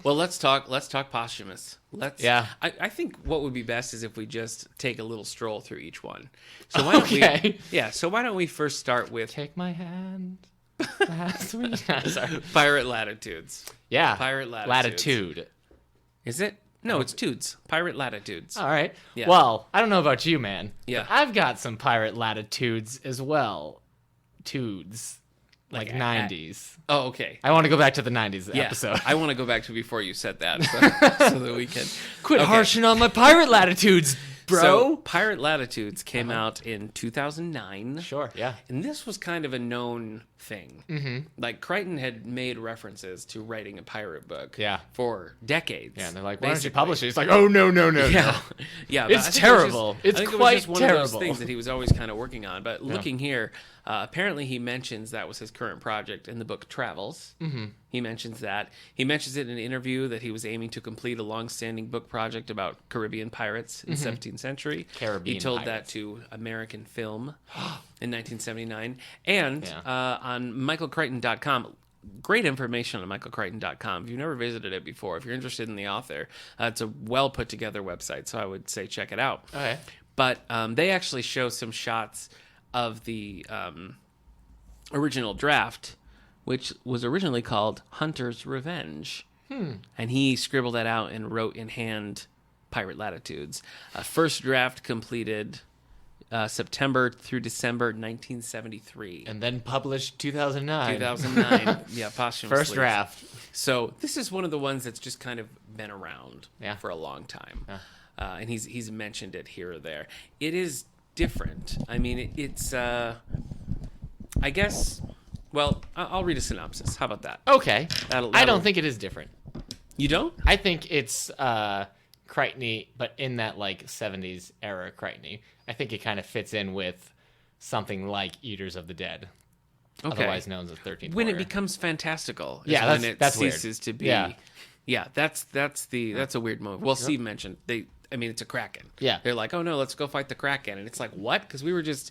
Well, let's talk Posthumous. Yeah. I think what would be best is if we just take a little stroll through each one. So why don't Okay. so why don't we first start with Take my hand. Sorry. Pirate Latitudes? Yeah. Pirate Latitudes. Latitude. Is it? No, it's Tudes. Pirate Latitudes. All right. Yeah. Well, I don't know about you, man. Yeah. But I've got some pirate latitudes as well. Tudes. Like 90s. Oh, okay. I want to go back to the 90s Yeah. episode. I want to go back to before you said that so that we can Quit Okay. harshing on my pirate latitudes, bro. So, Pirate Latitudes came out in 2009. Sure, yeah. And this was kind of a known thing. Mm-hmm. Like, Crichton had made references to writing a pirate book Yeah. for decades. Yeah, and they're like, why don't you basically. publish it? It's like, oh, no. Yeah, yeah. but It's I think terrible. I It's think it quite was just one of those terrible. things that he was always kind of working on. But looking here, apparently he mentions that was his current project in the book Travels. Mm-hmm. He mentions that. He mentions it in an interview that he was aiming to complete a long-standing book project about Caribbean pirates in the 17th century. Caribbean He told pirates. that to American Film in 1979. And on michaelcrichton.com, great information on michaelcrichton.com. If you've never visited it before, if you're interested in the author, it's a well put together website, so I would say check it out. Okay. But they actually show some shots of the original draft, which was originally called Hunter's Revenge. And he scribbled that out and wrote in hand Pirate Latitudes. First draft completed September through December 1973. And then published 2009. 2009. Yeah, posthumously. First draft. So this is one of the ones that's just kind of been around Yeah. for a long time. And he's mentioned it here or there. It is different. I mean, it's, I guess, well, I'll read a synopsis. How about that? Okay. That'll- I don't think it is different. You don't? I think it's Crichton, but in that like 70s era Crichton. I think it kind of fits in with something like Eaters of the Dead, Okay. otherwise known as 13th When it Warrior. becomes fantastical is Yeah, when that's- it that's weird. ceases to be Yeah. Yeah, that's a weird moment. Well, Steve mentioned it's a Kraken. Yeah. They're like, oh no, let's go fight the Kraken. And it's like, what? Because we were just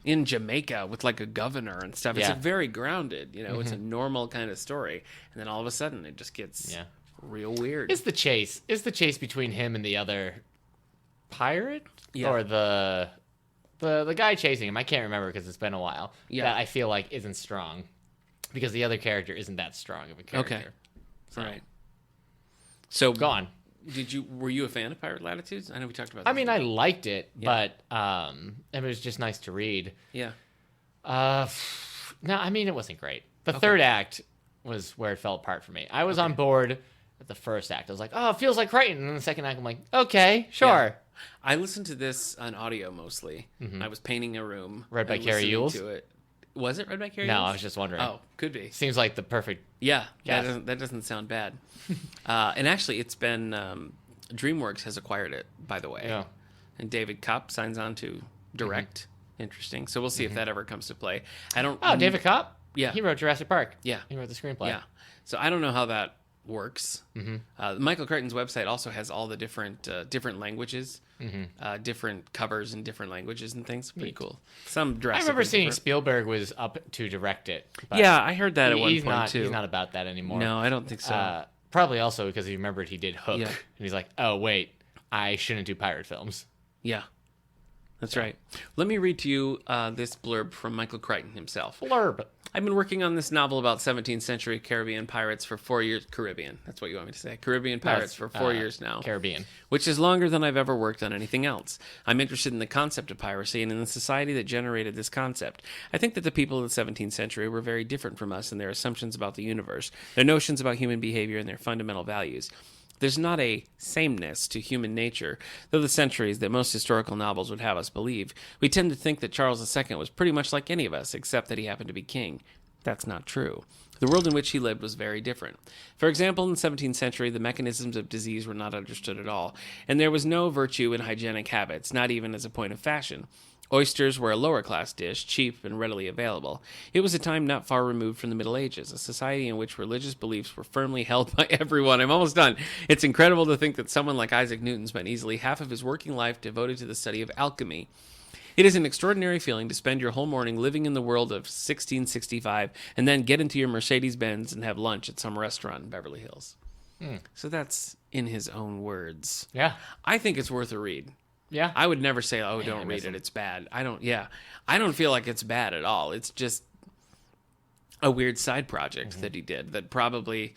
in Jamaica with like a governor and stuff. It's Yeah. very grounded, it's a normal kind of story. And then all of a sudden it just gets real weird. Is the chase between him and the other pirate? Yeah. Or the guy chasing him? I can't remember because it's been a while. Yeah. That I feel like isn't strong. Because the other character isn't that strong of a character. Okay. So. Right. So Go on. Were you a fan of Pirate Latitudes? I know we talked about I this. mean, I liked it, but it was just nice to read. Yeah. No, I mean, it wasn't great. The third act was where it fell apart for me. I was on board at the first act. I was like, oh, it feels like Crichton. And then the second act, I'm like, okay, sure. Yeah. I listened to this on audio mostly. I was painting a room. Read by and Carrie listening Ewells? to it. Was it read by Carrie No, Ewells? I was just wondering. Oh, could be. Seems like the perfect. Yeah, Yes. that doesn't sound bad. And actually, it's been DreamWorks has acquired it, by the way. Yeah. And David Kopp signs on to direct. Interesting. So we'll see if that ever comes to play. I don't. Oh, David Kopp? Yeah. He wrote Jurassic Park. Yeah. He wrote the screenplay. Yeah. So I don't know how that works. Michael Crichton's website also has all the different languages, different covers in different languages and things. Pretty cool. Some I drastically remember seeing different. Spielberg was up to direct it. But Yeah, I heard that at one he's point not, too. He's not about that anymore. No, I don't think so. Probably also because he remembered he did Hook. Yeah. And he's like, oh, wait, I shouldn't do pirate films. Yeah, that's right. Let me read to you this blurb from Michael Crichton himself. Blurb. I've been working on this novel about 17th century Caribbean pirates for 4 years. Caribbean. That's what you want me to say. Caribbean pirates for 4 years now. Caribbean. Which is longer than I've ever worked on anything else. I'm interested in the concept of piracy and in the society that generated this concept. I think that the people of the 17th century were very different from us in their assumptions about the universe, their notions about human behavior, and their fundamental values. There's not a sameness to human nature, though the centuries that most historical novels would have us believe. We tend to think that Charles II was pretty much like any of us, except that he happened to be king. That's not true. The world in which he lived was very different. For example, in the 17th century, the mechanisms of disease were not understood at all, and there was no virtue in hygienic habits, not even as a point of fashion. Oysters were a lower-class dish, cheap and readily available. It was a time not far removed from the Middle Ages, a society in which religious beliefs were firmly held by everyone. I'm almost done. It's incredible to think that someone like Isaac Newton spent easily half of his working life devoted to the study of alchemy. It is an extraordinary feeling to spend your whole morning living in the world of 1665 and then get into your Mercedes-Benz and have lunch at some restaurant in Beverly Hills. So that's in his own words. Yeah. I think it's worth a read. Yeah. I would never say, "Oh, I don't miss read it. him. It's bad." I don't feel like it's bad at all. It's just a weird side project that he did that probably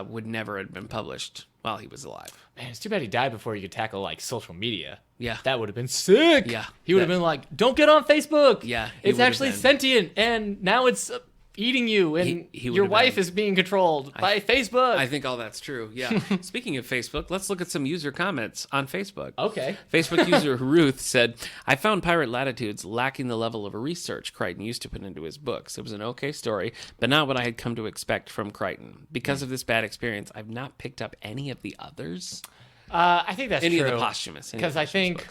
would never have been published while he was alive. Man, it's too bad he died before he could tackle, like, social media. Yeah. That would have been sick. Yeah. He would have been like, don't get on Facebook. Yeah, he It's would have actually been. sentient, and now it's eating you, and He would your have wife been. is being controlled by Facebook. I think all that's true. Yeah. Speaking of Facebook, let's look at some user comments on Facebook. Okay. Facebook user Ruth said, I found Pirate Latitudes lacking the level of research Crichton used to put into his books. It was an okay story, but not what I had come to expect from Crichton. Because of this bad experience, I've not picked up any of the others. I think that's Any true. of the posthumous. Because I think,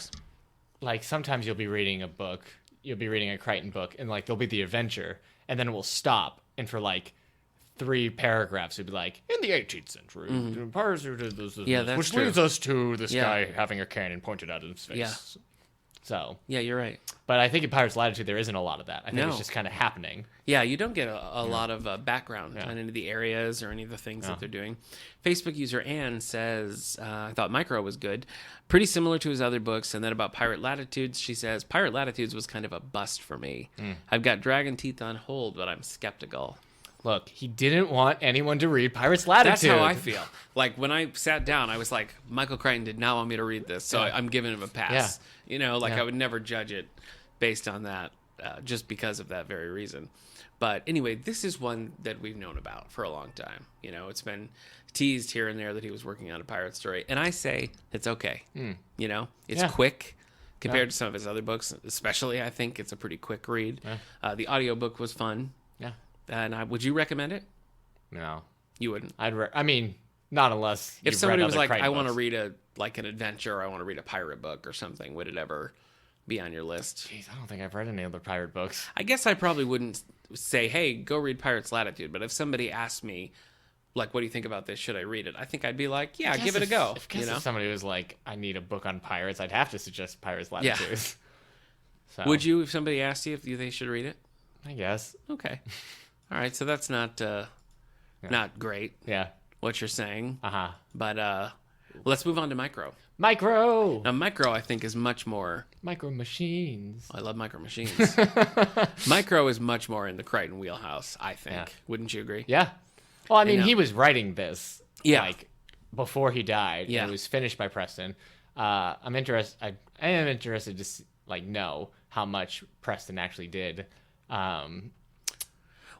like, sometimes you'll be reading a book, you'll be reading a Crichton book, and, like, there'll be the adventure, and then it will stop, and for, like, 3 paragraphs, it'd be like, in the 18th century, pirates who did this, Yeah, that's which true. leads us to this Yeah. guy having a cannon pointed at his face. Yeah. So, Yeah, you're right. but I think in Pirates Latitude, there isn't a lot of that. I think No. it's just kind of happening. Yeah, you don't get a lot of background on any of the areas or any of the things that they're doing. Facebook user Ann says, I thought Micro was good. Pretty similar to his other books. And then about Pirate Latitudes, she says, Pirate Latitudes was kind of a bust for me. I've got Dragon Teeth on hold, but I'm skeptical. Look, he didn't want anyone to read Pirates Latitude. That's how I feel. Like, when I sat down, I was like, Michael Crichton did not want me to read this, so I'm giving him a pass. Yeah. You know, like, Yeah. I would never judge it based on that, just because of that very reason. But anyway, this is one that we've known about for a long time. You know, it's been teased here and there that he was working on a pirate story. And I say it's okay. You know, it's Yeah. quick compared to some of his other books. Especially, I think it's a pretty quick read. The audiobook was fun. Yeah. And would you recommend it? No. You wouldn't. I mean, not unless If you've somebody read was other like, Crichton I want to books. read an adventure, or I want to read a pirate book or something, would it ever be on your list? Jeez, I don't think I've read any other pirate books. I guess I probably wouldn't say, hey, go read Pirates Latitude. But if somebody asked me, like, what do you think about this? Should I read it? I think I'd be like, yeah, guess give it a go. If somebody was like, I need a book on pirates, I'd have to suggest Pirates Latitudes. So, Would you, if somebody asked you if they should read it? I guess. Okay. All right, so that's not great, Yeah. what you're saying. Uh-huh. But let's move on to Micro. Micro! Now, Micro, I think, is much more... Micro Machines. I love Micro Machines. Micro is much more in the Crichton wheelhouse, I think. Yeah. Wouldn't you agree? Yeah. Well, I mean, know. he was writing this, Yeah. like, before he died. Yeah. And it was finished by Preston. I am interested to, know how much Preston actually did.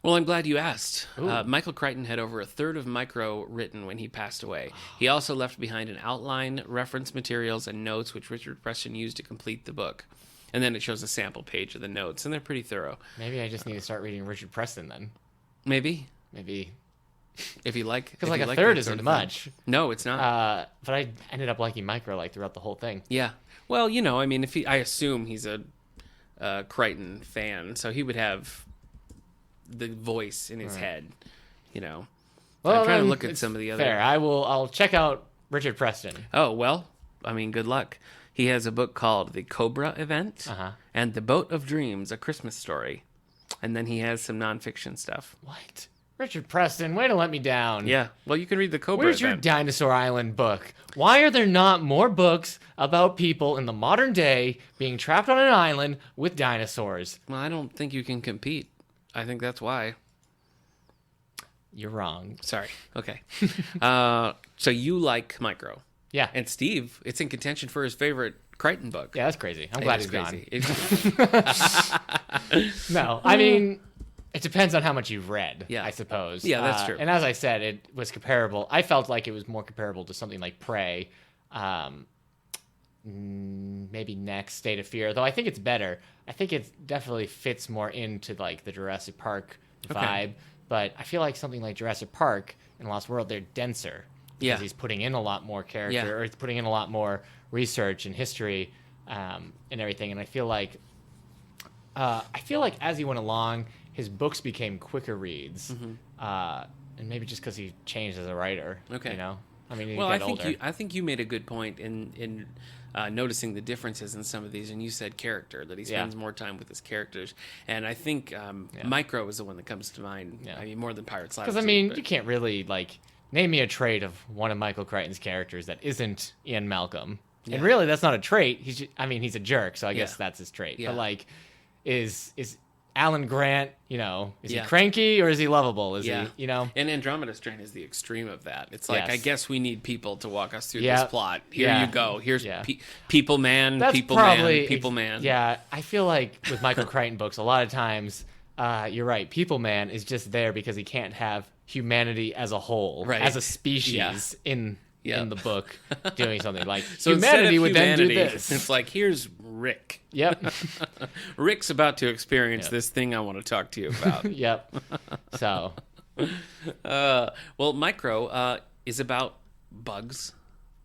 Well, I'm glad you asked. Michael Crichton had over a third of Micro written when he passed away. He also left behind an outline, reference materials, and notes which Richard Preston used to complete the book. And then it shows a sample page of the notes, and they're pretty thorough. Maybe I just need to start reading Richard Preston then. Maybe, If you like. Because, if you a like third that sort isn't of thing. much. No, it's not. But I ended up liking Micro, throughout the whole thing. Yeah. Well, I mean, I assume he's a Crichton fan, so he would have the voice in his head, Well, I'm trying to then look at it's some of the other... Fair. I'll check out Richard Preston. Oh, well, I mean, good luck. He has a book called The Cobra Event and The Boat of Dreams, A Christmas Story. And then he has some nonfiction stuff. What? Richard Preston, way to let me down. Yeah. Well, you can read The Cobra Where's your Event. Dinosaur Island book? Why are there not more books about people in the modern day being trapped on an island with dinosaurs? Well, I don't think you can compete. I think that's why. You're wrong. Sorry. Okay. So you like Micro. Yeah. And Steve, it's in contention for his favorite Crichton book. Yeah, that's crazy. I'm glad It he's is gone. crazy. No, I mean, it depends on how much you've read, Yeah. I suppose. Yeah, that's true. And as I said, it was comparable. I felt like it was more comparable to something like Prey, maybe Next, State of Fear, though I think it's better. I think it definitely fits more into, the Jurassic Park vibe, but I feel like something like Jurassic Park and Lost World, they're denser. Because Yeah. he's putting in a lot more character, Yeah. or he's putting in a lot more research and history and everything, and I feel like as he went along, his books became quicker reads, and maybe just because he changed as a writer. Okay. I mean, he Well, got older. I think you made a good point in noticing the differences in some of these, and you said character, that he spends more time with his characters, and I think Micro is the one that comes to mind. Yeah. I mean, more than Pirates Because Latitude. you can't really name me a trait of one of Michael Crichton's characters that isn't Ian Malcolm, and really that's not a trait. He's a jerk, so I guess that's his trait. Yeah. But is Alan Grant, is he Yeah. cranky or is he lovable? Is Yeah. he, And Andromeda Strain is the extreme of that. It's like, Yes. I guess we need people to walk us through Yeah. this plot. Here Yeah. you go. Here's Yeah. People Man, That's People probably Man, People Man. Yeah, I feel like with Michael Crichton books, a lot of times, you're right. People Man is just there because he can't have humanity as a whole, Right. as a species in Yeah. the book doing something like So instead humanity of would then do humanity, this. It's like, here's Rick. Yep. Rick's about to experience this thing I want to talk to you about. Yep. So Well, Micro is about bugs.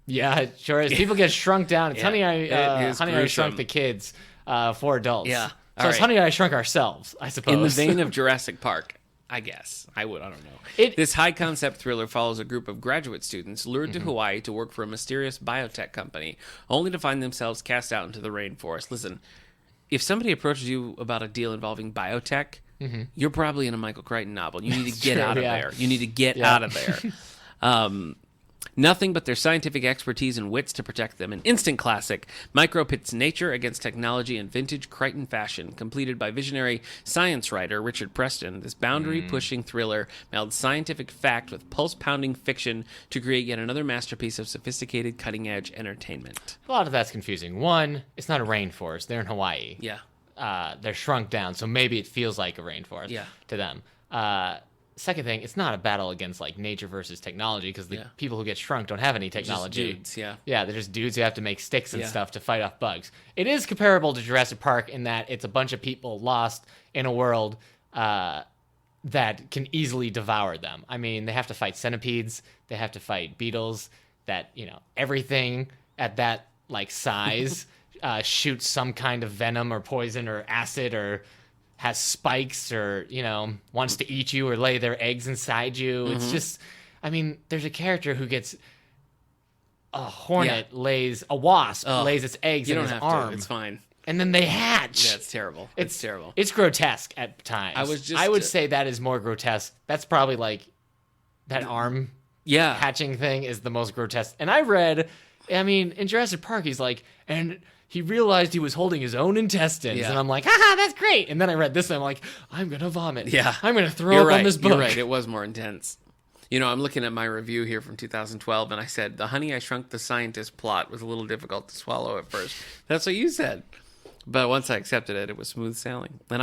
yeah, it sure is. People get shrunk down. It's Yeah, Honey, it is I Shrunk gruesome. the Kids for adults. Yeah. So All it's right. Honey, I Shrunk Ourselves, I suppose. In the vein of Jurassic Park, I guess. I don't know. This high concept thriller follows a group of graduate students lured to Hawaii to work for a mysterious biotech company, only to find themselves cast out into the rainforest. Listen, if somebody approaches you about a deal involving biotech, you're probably in a Michael Crichton novel. You need to get true, out of yeah. there. You need to get out of there. Nothing but their scientific expertise and wits to protect them. An instant classic. Micro pits nature against technology in vintage Crichton fashion, completed by visionary science writer Richard Preston. This boundary-pushing thriller melded scientific fact with pulse-pounding fiction to create yet another masterpiece of sophisticated, cutting-edge entertainment. A lot of that's confusing. One, it's not a rainforest. They're in Hawaii. Yeah. They're shrunk down, so maybe it feels like a rainforest to them. Second thing, it's not a battle against nature versus technology because the people who get shrunk don't have any technology. Just dudes, yeah. Yeah, they're just dudes who have to make sticks and Yeah. stuff to fight off bugs. It is comparable to Jurassic Park in that it's a bunch of people lost in a world that can easily devour them. I mean, they have to fight centipedes, they have to fight beetles. That everything at that size shoots some kind of venom or poison or acid or has spikes or wants to eat you or lay their eggs inside you. It's just I mean, there's a character who gets a hornet a wasp lays its eggs You in don't his have arm, to. It's fine. and then they hatch. Yeah, it's terrible. It's terrible. It's grotesque at times. I would say that is more grotesque. That's probably like that arm Yeah. hatching thing is the most grotesque. And I read, I mean, in Jurassic Park, he's like, and he realized he was holding his own intestines. Yeah. And I'm like, haha, that's great. And then I read this and I'm like, I'm going to vomit. Yeah. I'm going to throw You're up right. on this book. You're right. It was more intense. You know, I'm looking at my review here from 2012, and I said, the Honey, I Shrunk the Scientist plot was a little difficult to swallow at first. That's what you said. But once I accepted it, it was smooth sailing. And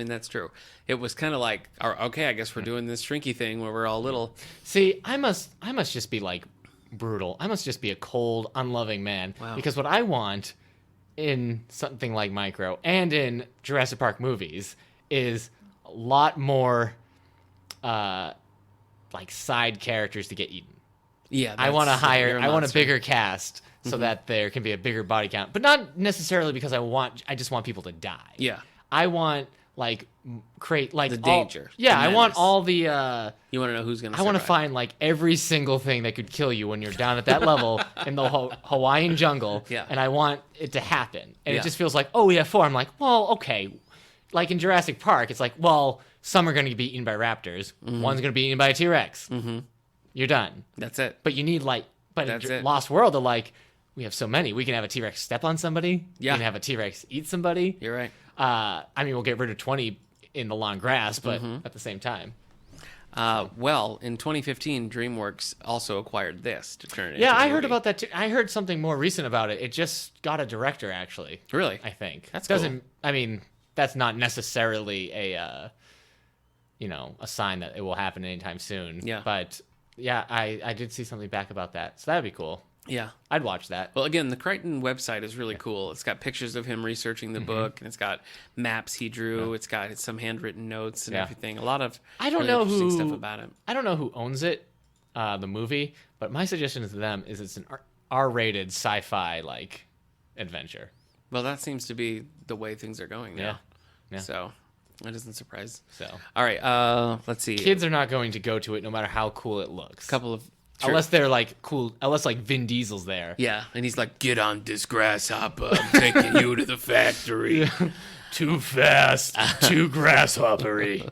that's true. It was kind of like, okay, I guess we're doing this shrinky thing where we're all little. See, I must just be like brutal. I must just be a cold, unloving man. Wow. Because what I want in something like Micro and in Jurassic Park movies is a lot more like side characters to get eaten. Yeah. I want to you're hire. I want a monster. bigger cast so that there can be a bigger body count, but not necessarily because I just want people to die. Yeah. I want like create like The all- danger, Yeah, the I want menace. all the. You want to know who's going to I want to find like every single thing that could kill you when you're down at that level in the Hawaiian jungle. Yeah. And I want it to happen. And Yeah. it just feels like, oh, we have 4. I'm like, well, okay. Like in Jurassic Park, it's like, well, some are going to be eaten by raptors. One's going to be eaten by a T-Rex. Mm-hmm. You're done. That's it. But you need like, but That's in it. Lost World, they're like, we have so many. We can have a T-Rex step on somebody. Yeah. We can have a T-Rex eat somebody. You're right. I mean, we'll get rid of 20 in the long grass, but at the same time. Well, in 2015, DreamWorks also acquired this to turn it Yeah, into a I heard movie. about that too. I heard something more recent about it. It just got a director, actually. Really? I think That's doesn't. I mean, that's not necessarily a sign that it will happen anytime soon. Yeah. But yeah, I did see something back about that, so that'd be cool. Yeah. I'd watch that. Well, again, the Crichton website is really cool. It's got pictures of him researching the book, and it's got maps he drew. It's got some handwritten notes and Yeah. everything. A lot of I don't really know interesting who stuff about it. I don't know who owns it, the movie, but my suggestion to them is it's an R-rated sci-fi like adventure. Well, that seems to be the way things are going now. Yeah. Yeah. So that doesn't surprise. So All right, let's see. kids are not going to go to it no matter how cool it looks. couple of Unless they're like cool, unless like Vin Diesel's there. yeah, and he's like, "Get on this grasshopper. I'm taking you to the factory." Too fast, too grasshoppery.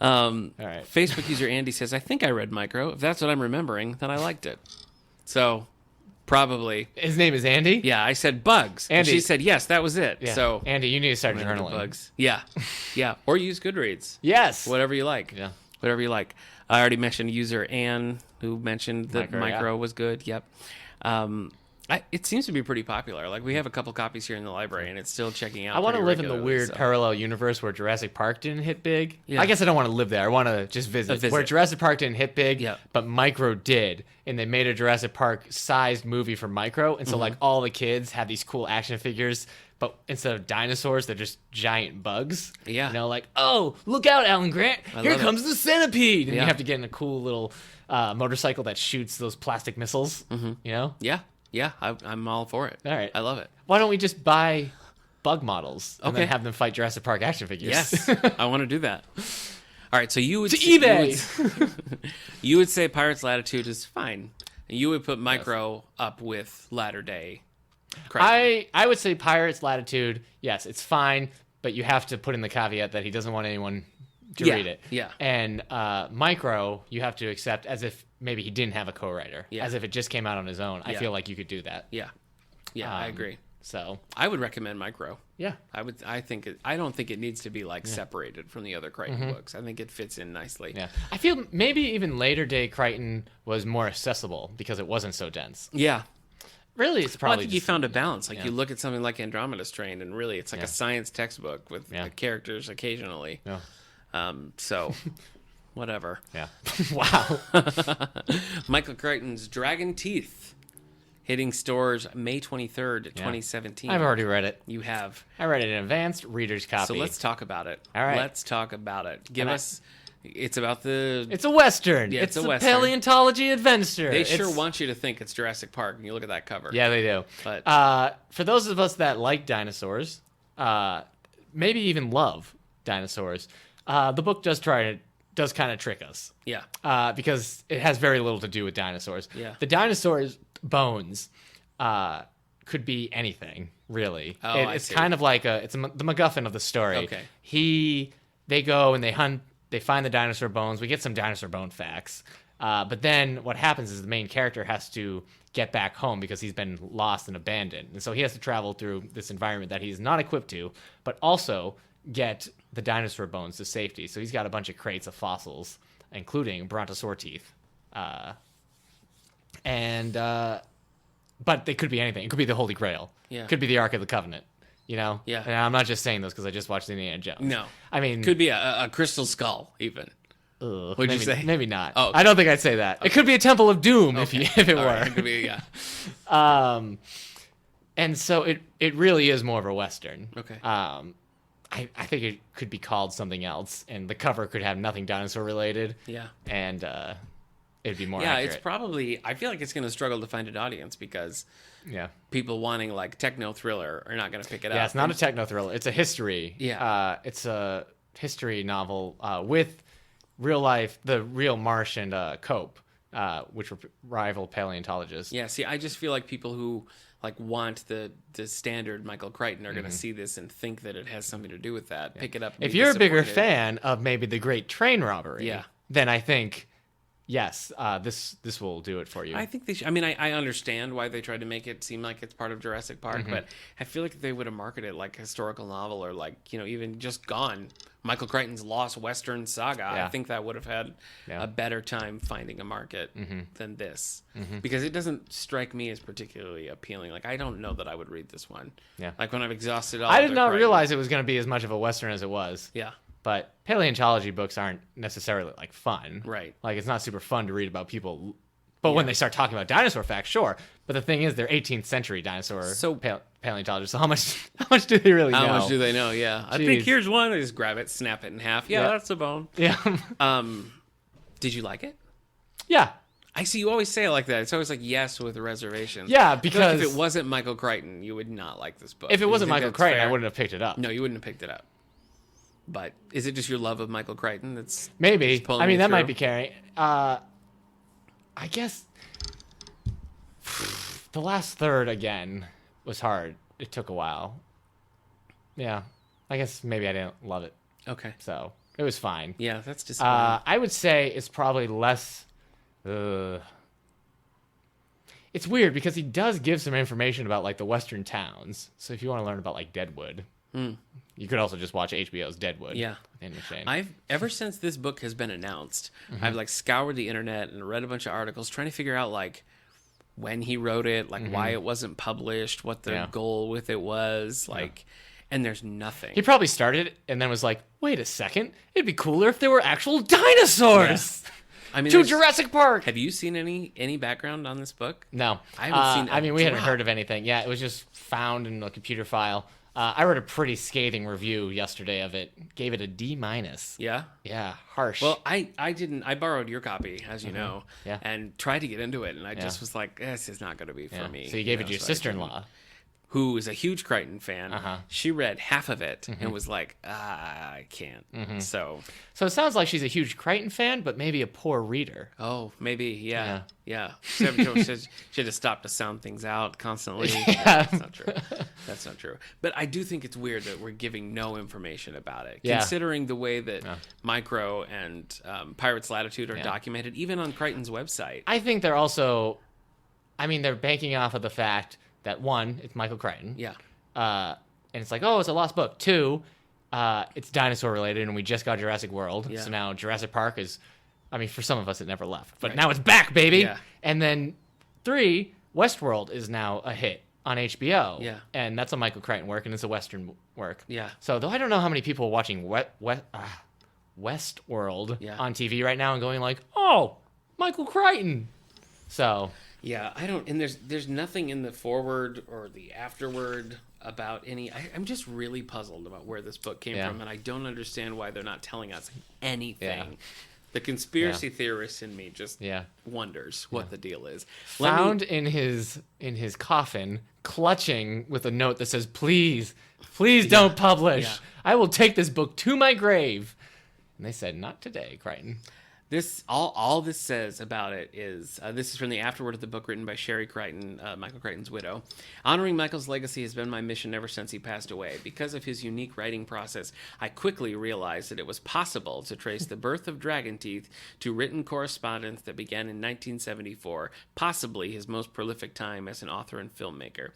All right. Facebook user Andy says, "I think I read Micro. If that's what I'm remembering, then I liked it." So, probably, His name is Andy? yeah. I said bugs, and Andy. she said, "Yes, that was it." Yeah. So, Andy, you need to start random journaling. bugs. Yeah, yeah. Or use Goodreads. Yes. Whatever you like. Yeah. Whatever you like. I already mentioned user Anne, who mentioned that Micro, Micro was good. Yep. It seems to be pretty popular. Like, we have a couple copies here in the library, and it's still checking out. I want to pretty live in the regularly, weird so. parallel universe where Jurassic Park didn't hit big. Yeah. I guess I don't want to live there. I want to just visit. visit. Where Jurassic Park didn't hit big, Yeah. but Micro did. And they made a Jurassic Park sized movie for Micro. And so, like, all the kids have these cool action figures, but instead of dinosaurs, they're just giant bugs. Yeah. You know, like, oh, look out, Alan Grant. Here love it. comes the centipede. And Yeah. you have to get in a cool little motorcycle that shoots those plastic missiles. You know? Yeah, yeah. I'm all for it. All right. I love it. Why don't we just buy bug models and then Okay. have them fight Jurassic Park action figures? Yes, I want to do that. All right, so you would To eBay. You would say Pirates Latitude is fine. And you would put Micro up with Latter Day. I would say Pirates Latitude, yes, it's fine, but you have to put in the caveat that he doesn't want anyone to Yeah, read it. yeah. And Micro, you have to accept as if maybe he didn't have a co-writer, Yeah. as if it just came out on his own. I Yeah. feel like you could do that. Yeah, yeah, I agree. So, I would recommend Micro. yeah. I don't think it needs to be like separated from the other Crichton books. I think it fits in nicely. Yeah. I feel maybe even later day Crichton was more accessible because it wasn't so dense. Yeah. Really, it's Well, I probably think you just- found a balance. Like yeah. you look at something like Andromeda Strain, and really, it's like a science textbook with Yeah. characters occasionally. Yeah. So, whatever. Yeah. Wow. Michael Crichton's Dragon Teeth, hitting stores May 23rd, 2017. I've already read it. You have. I read it in advanced reader's copy. So let's talk about it. All right. Let's talk about it. Give And us. It's about the. It's a Western. Yeah, it's a a Western. paleontology adventure. They sure It's- want you to think it's Jurassic Park, and you look at that cover. Yeah, they do. But- For those of us that like dinosaurs, maybe even love dinosaurs, the book does try does kind of trick us. Yeah. Because it has very little to do with dinosaurs. Yeah. The dinosaurs' bones could be anything, really. Oh, I it's see. kind of like the MacGuffin of the story. Okay. They go and they hunt. They find the dinosaur bones. We get some dinosaur bone facts. But then what happens is the main character has to get back home because he's been lost and abandoned. And so he has to travel through this environment that he's not equipped to, but also get the dinosaur bones to safety. So he's got a bunch of crates of fossils, including brontosaur teeth. But they could be anything. It could be the Holy Grail. Yeah. It could be the Ark of the Covenant. Yeah. Yeah. And I'm not just saying those because I just watched Indiana Jones. No. I mean, Could be a crystal skull, even. Would you say? Maybe not. Oh, okay. I don't think I'd say that. It could be a Temple of Doom if it All were. right, it could be, yeah. And so it really is more of a Western. Okay. I think it could be called something else, and the cover could have nothing dinosaur related. Yeah. And it'd be more Yeah, accurate. it's probably. I feel like it's going to struggle to find an audience because people wanting like techno thriller are not going to pick it up. Yeah, it's not a techno thriller. It's a history. Yeah. It's a history novel with the real Marsh and Cope, which were rival paleontologists. Yeah, see, I just feel like people who like want the standard Michael Crichton are going to see this and think that it has something to do with that. Pick it up. And If be you're a bigger disappointed. fan of maybe the Great Train Robbery, Yeah. then I think yes, this will do it for you. I think they should. I mean, I understand why they tried to make it seem like it's part of Jurassic Park, Mm-hmm. but I feel like if they would have marketed like a historical novel or like, even just gone Michael Crichton's Lost Western Saga, I think that would have had a better time finding a market than this. Because it doesn't strike me as particularly appealing. Like, I don't know that I would read this one. Yeah. Like, when I've exhausted all I did other not Crichton- realize it was going to be as much of a Western as it was. Yeah. But paleontology books aren't necessarily like fun. Right. Like it's not super fun to read about people. But when they start talking about dinosaur facts, sure. But the thing is, they're 18th century dinosaur paleontologists. So how much do they really know? How much do they know? Yeah. I think Jeez. here's one. They just grab it, snap it in half. Yeah, Yeah. that's a bone. Yeah. Did you like it? Yeah. I see you always say it like that. It's always like yes with reservations. Yeah, I feel like because if it wasn't Michael Crichton, you would not like this book. if it Do you wasn't think Michael that's Crichton, fair? I wouldn't have picked it up. No, you wouldn't have picked it up. But is it just your love of Michael Crichton that's Maybe. just pulling I mean, you that might through? be carrying. I guess the last third again was hard. It took a while. Yeah. I guess maybe I didn't love it. Okay. So it was fine. Yeah, that's disappointing. I would say it's probably less. It's weird because he does give some information about like the Western towns. So if you want to learn about like Deadwood, you could also just watch HBO's Deadwood. Yeah. with Ian McShane. I've ever since this book has been announced, I've like scoured the internet and read a bunch of articles trying to figure out like when he wrote it, like why it wasn't published, what the Yeah. goal with it was, like, and there's nothing. He probably started it and then was like, "Wait a second, it'd be cooler if there were actual dinosaurs." I mean, To there's- Jurassic Park. Have you seen any background on this book? No, I haven't seen I a mean, we hadn't drop. heard of anything. Yeah, it was just found in a computer file. I wrote a pretty scathing review yesterday of it. Gave it a D-. Yeah. Yeah, harsh. Well, I didn't. I borrowed your copy, as you know, Yeah. and tried to get into it, and I just was like, "This is not going to be for yeah. me." So you gave it to your so I didn't. sister-in-law. Who is a huge Crichton fan. Uh-huh. She read half of it and was like, I can't. So, So it sounds like she's a huge Crichton fan, but maybe a poor reader. oh, maybe, yeah. She had to stop to sound things out constantly. Yeah. That's not true. That's not true. But I do think it's weird that we're giving no information about it, Yeah. considering the way that Micro and Pirates Latitude are documented, even on Crichton's website. I think they're also, they're banking off of the fact that one, it's Michael Crichton. Yeah. And it's like, oh, it's a lost book. Two, it's dinosaur related, and we just got Jurassic World. Yeah. So now Jurassic Park is, for some of us, it never left. But Right. now it's back, baby. Yeah. And then three, Westworld is now a hit on HBO. Yeah. And that's a Michael Crichton work, and it's a Western work. Yeah. So though I don't know how many people are watching Westworld Yeah. on TV right now and going like, oh, Michael Crichton. So Yeah, I don't, and there's nothing in the forward or the afterward about any. I'm just really puzzled about where this book came Yeah. from, and I don't understand why they're not telling us anything. Yeah. The conspiracy theorist in me just yeah. wonders what the deal is. Found in his coffin, clutching with a note that says, please don't publish. Yeah. I will take this book to my grave. And they said, not today, Crichton. This all this says about it is this is from the afterword of the book written by Sherry Crichton, Michael Crichton's widow. Honoring Michael's legacy has been my mission ever since he passed away. Because of his unique writing process, I quickly realized that it was possible to trace the birth of Dragon Teeth to written correspondence that began in 1974, possibly his most prolific time as an author and filmmaker.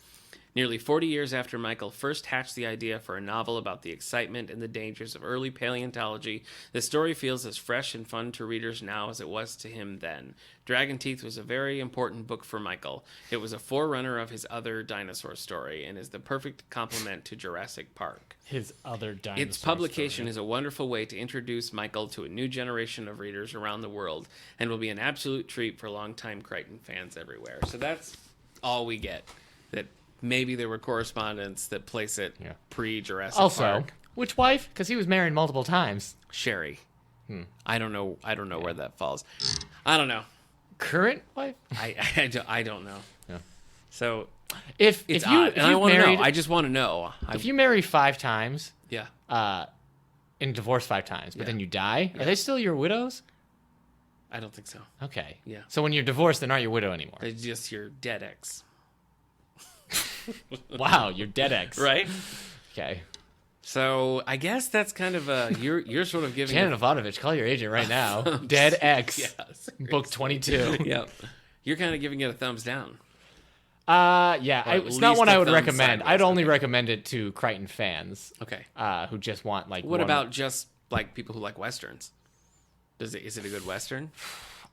Nearly 40 years after Michael first hatched the idea for a novel about the excitement and the dangers of early paleontology, the story feels as fresh and fun to readers now as it was to him then. Dragon Teeth was a very important book for Michael. It was a forerunner of his other dinosaur story and is the perfect complement to Jurassic Park. His other dinosaur Its publication is a wonderful way to introduce Michael to a new generation of readers around the world and will be an absolute treat for longtime Crichton fans everywhere. So that's all we get. That maybe there were correspondence that place it pre-Jurassic Park. Which wife? Because he was married multiple times. Sherry. I don't know where that falls. I don't know. Current wife? I don't know. Yeah. So If it's you odd, if and I you've want to married, know. I just want to know. if you marry 5 times, Yeah. and divorce 5 times, but Yeah. then you die, are they still your widows? I don't think so. Okay. Yeah. So when you're divorced, then aren't your widow anymore? They're just your dead ex. Wow, you're dead ex. Right? Okay. So I guess that's kind of you're sort of giving Janet Ivanovich, call your agent right now. Dead ex. Yes. Book 22. Yep. You're kind of giving it a thumbs down. Yeah, Or at it's not least one a I would thumb recommend. sideways, I'd only okay. recommend it to Crichton fans Okay. who just want like. What one- about just like people who like westerns? Is it a good western?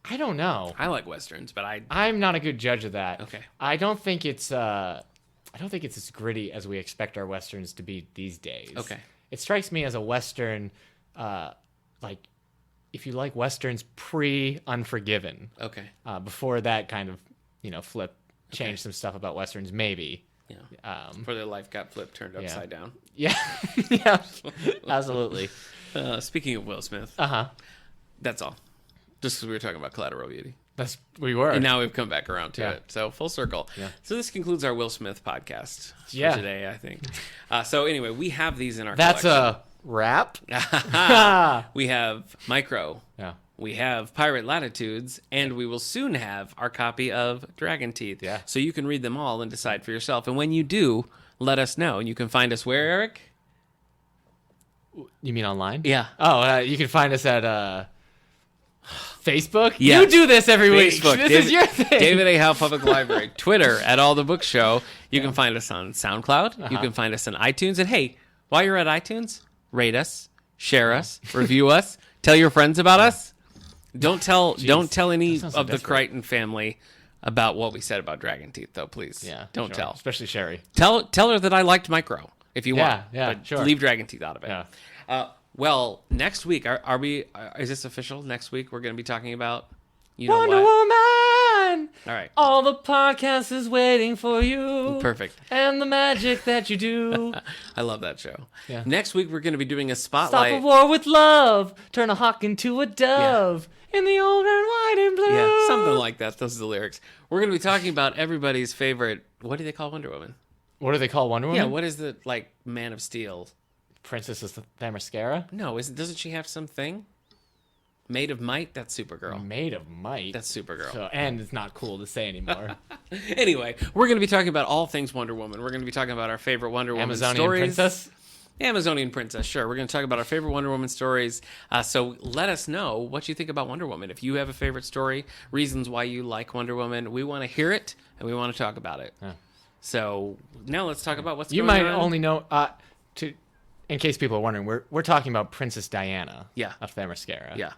I don't know. I like westerns, but I'm not a good judge of that. Okay. I don't think it's as gritty as we expect our westerns to be these days. Okay. It strikes me as a western, like if you like westerns pre-Unforgiven. okay. Before that kind of changed some stuff about westerns maybe. Yeah. Before their life got turned upside down. Yeah. Yeah. Absolutely. Speaking of Will Smith, that's all. Just because we were talking about Collateral Beauty. We were. And now we've come back around to Yeah. it. So full circle. Yeah. So this concludes our Will Smith podcast for Yeah. today, I think. So anyway, we have these in our That's collection. a wrap. We have Micro. Yeah. We have Pirate Latitudes, and we will soon have our copy of Dragon Teeth. Yeah. So you can read them all and decide for yourself. And when you do, let us know. And you can find us where, Eric? You mean online? Yeah. Oh, you can find us at Facebook. Yes. You do this every week. Facebook. This is your thing. David A. Howe Public Library. Twitter at All the Book Show. You can find us on SoundCloud. You can find us on iTunes. And hey, while you're at iTunes, rate us, share us, review us, tell your friends about us. Don't tell any That sounds so of the desperate. Crichton family about what we said about Dragon Teeth, though. Please, Yeah. don't sure. tell. Especially Sherry. Tell her that I liked Micro if you want. Yeah, but sure. leave Dragon Teeth out of it. Yeah. Well, next week are we? Is this official? Next week we're going to be talking about you know Wonder what? Woman. All right, All the podcast is waiting for you. perfect. And the magic that you do. I love that show. Yeah. Next week we're going to be doing a Stop spotlight. a war with love. Turn a hawk into a dove. In the old and white and blue. Yeah, something like that. Those are the lyrics. We're going to be talking about everybody's favorite. What do they call Wonder Woman? What do they call Wonder Woman? Yeah, what is the Man of Steel? Princess of Themyscira? No, doesn't she have something? Made of Might? That's Supergirl. Made of might. That's Supergirl. So, and it's not cool to say anymore. Anyway, we're going to be talking about all things Wonder Woman. We're going to be talking about our favorite Wonder Woman Amazonian stories. princess? Amazonian princess, sure. We're going to talk about our favorite Wonder Woman stories. So let us know what you think about Wonder Woman. If you have a favorite story, reasons why you like Wonder Woman, we want to hear it and we want to talk about it. Yeah. So now let's talk about what's You going might on. only know, in case people are wondering, we're talking about Princess Diana Yeah. of Themyscira. Yeah.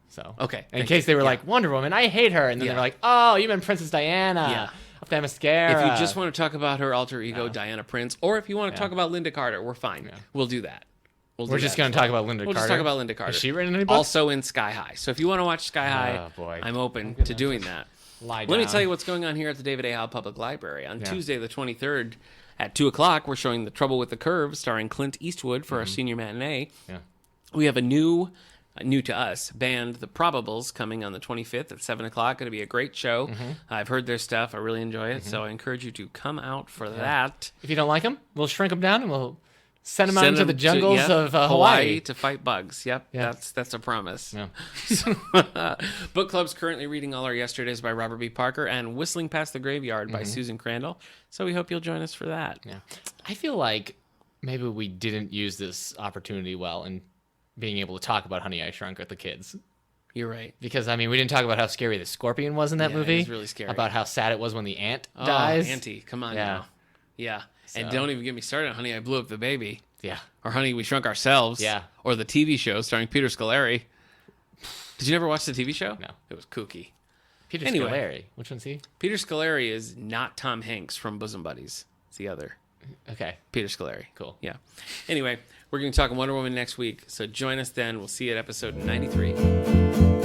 So Okay, in thank case you. they were Yeah. like, Wonder Woman, I hate her. And then Yeah. they're like, oh, you meant Princess Diana Yeah. of Themyscira. If you just want to talk about her alter ego, Diana Prince, or if you want to talk about Linda Carter, we're fine. We'll do that. We're just going to talk about Linda We'll Carter. just talk about Linda Carter. Has she written any books? Also in Sky High. So if you want to watch Sky High, Oh, boy. I'm open to doing that. Lie Let me down. tell you what's going on here at the David A. Howe Public Library. On Tuesday, the 23rd, at 2 o'clock, we're showing The Trouble with the Curve, starring Clint Eastwood for our senior matinee. Yeah. We have a new to us band, The Probables, coming on the 25th at 7 o'clock. Going to be a great show. I've heard their stuff. I really enjoy it. So I encourage you to come out for that. If you don't like them, we'll shrink them down and we'll Send them out into the jungles of Hawaii. to fight bugs. Yep, Yeah. that's a promise. Yeah. Book Club's currently reading All Our Yesterdays by Robert B. Parker and Whistling Past the Graveyard by Susan Crandall. So we hope you'll join us for that. Yeah. I feel like maybe we didn't use this opportunity well in being able to talk about Honey, I Shrunk with the kids. You're right. Because, I mean, we didn't talk about how scary the scorpion was in that Yeah, movie. it was really scary. About how sad it was when the ant Oh, dies. Auntie, come on Yeah. now. Yeah. And So- don't even get me started on Honey, I Blew Up the Baby. Yeah. Or Honey, We Shrunk Ourselves. Yeah. Or the TV show starring Peter Scolari. Did you never watch the TV show? No. It was kooky. Peter Anyway. Scolari. Which one's he? Peter Scolari is not Tom Hanks from Bosom Buddies. It's the other. Okay. Peter Scolari. Cool. Yeah. Anyway, we're going to talk Wonder Woman next week. So join us then. We'll see you at episode 93.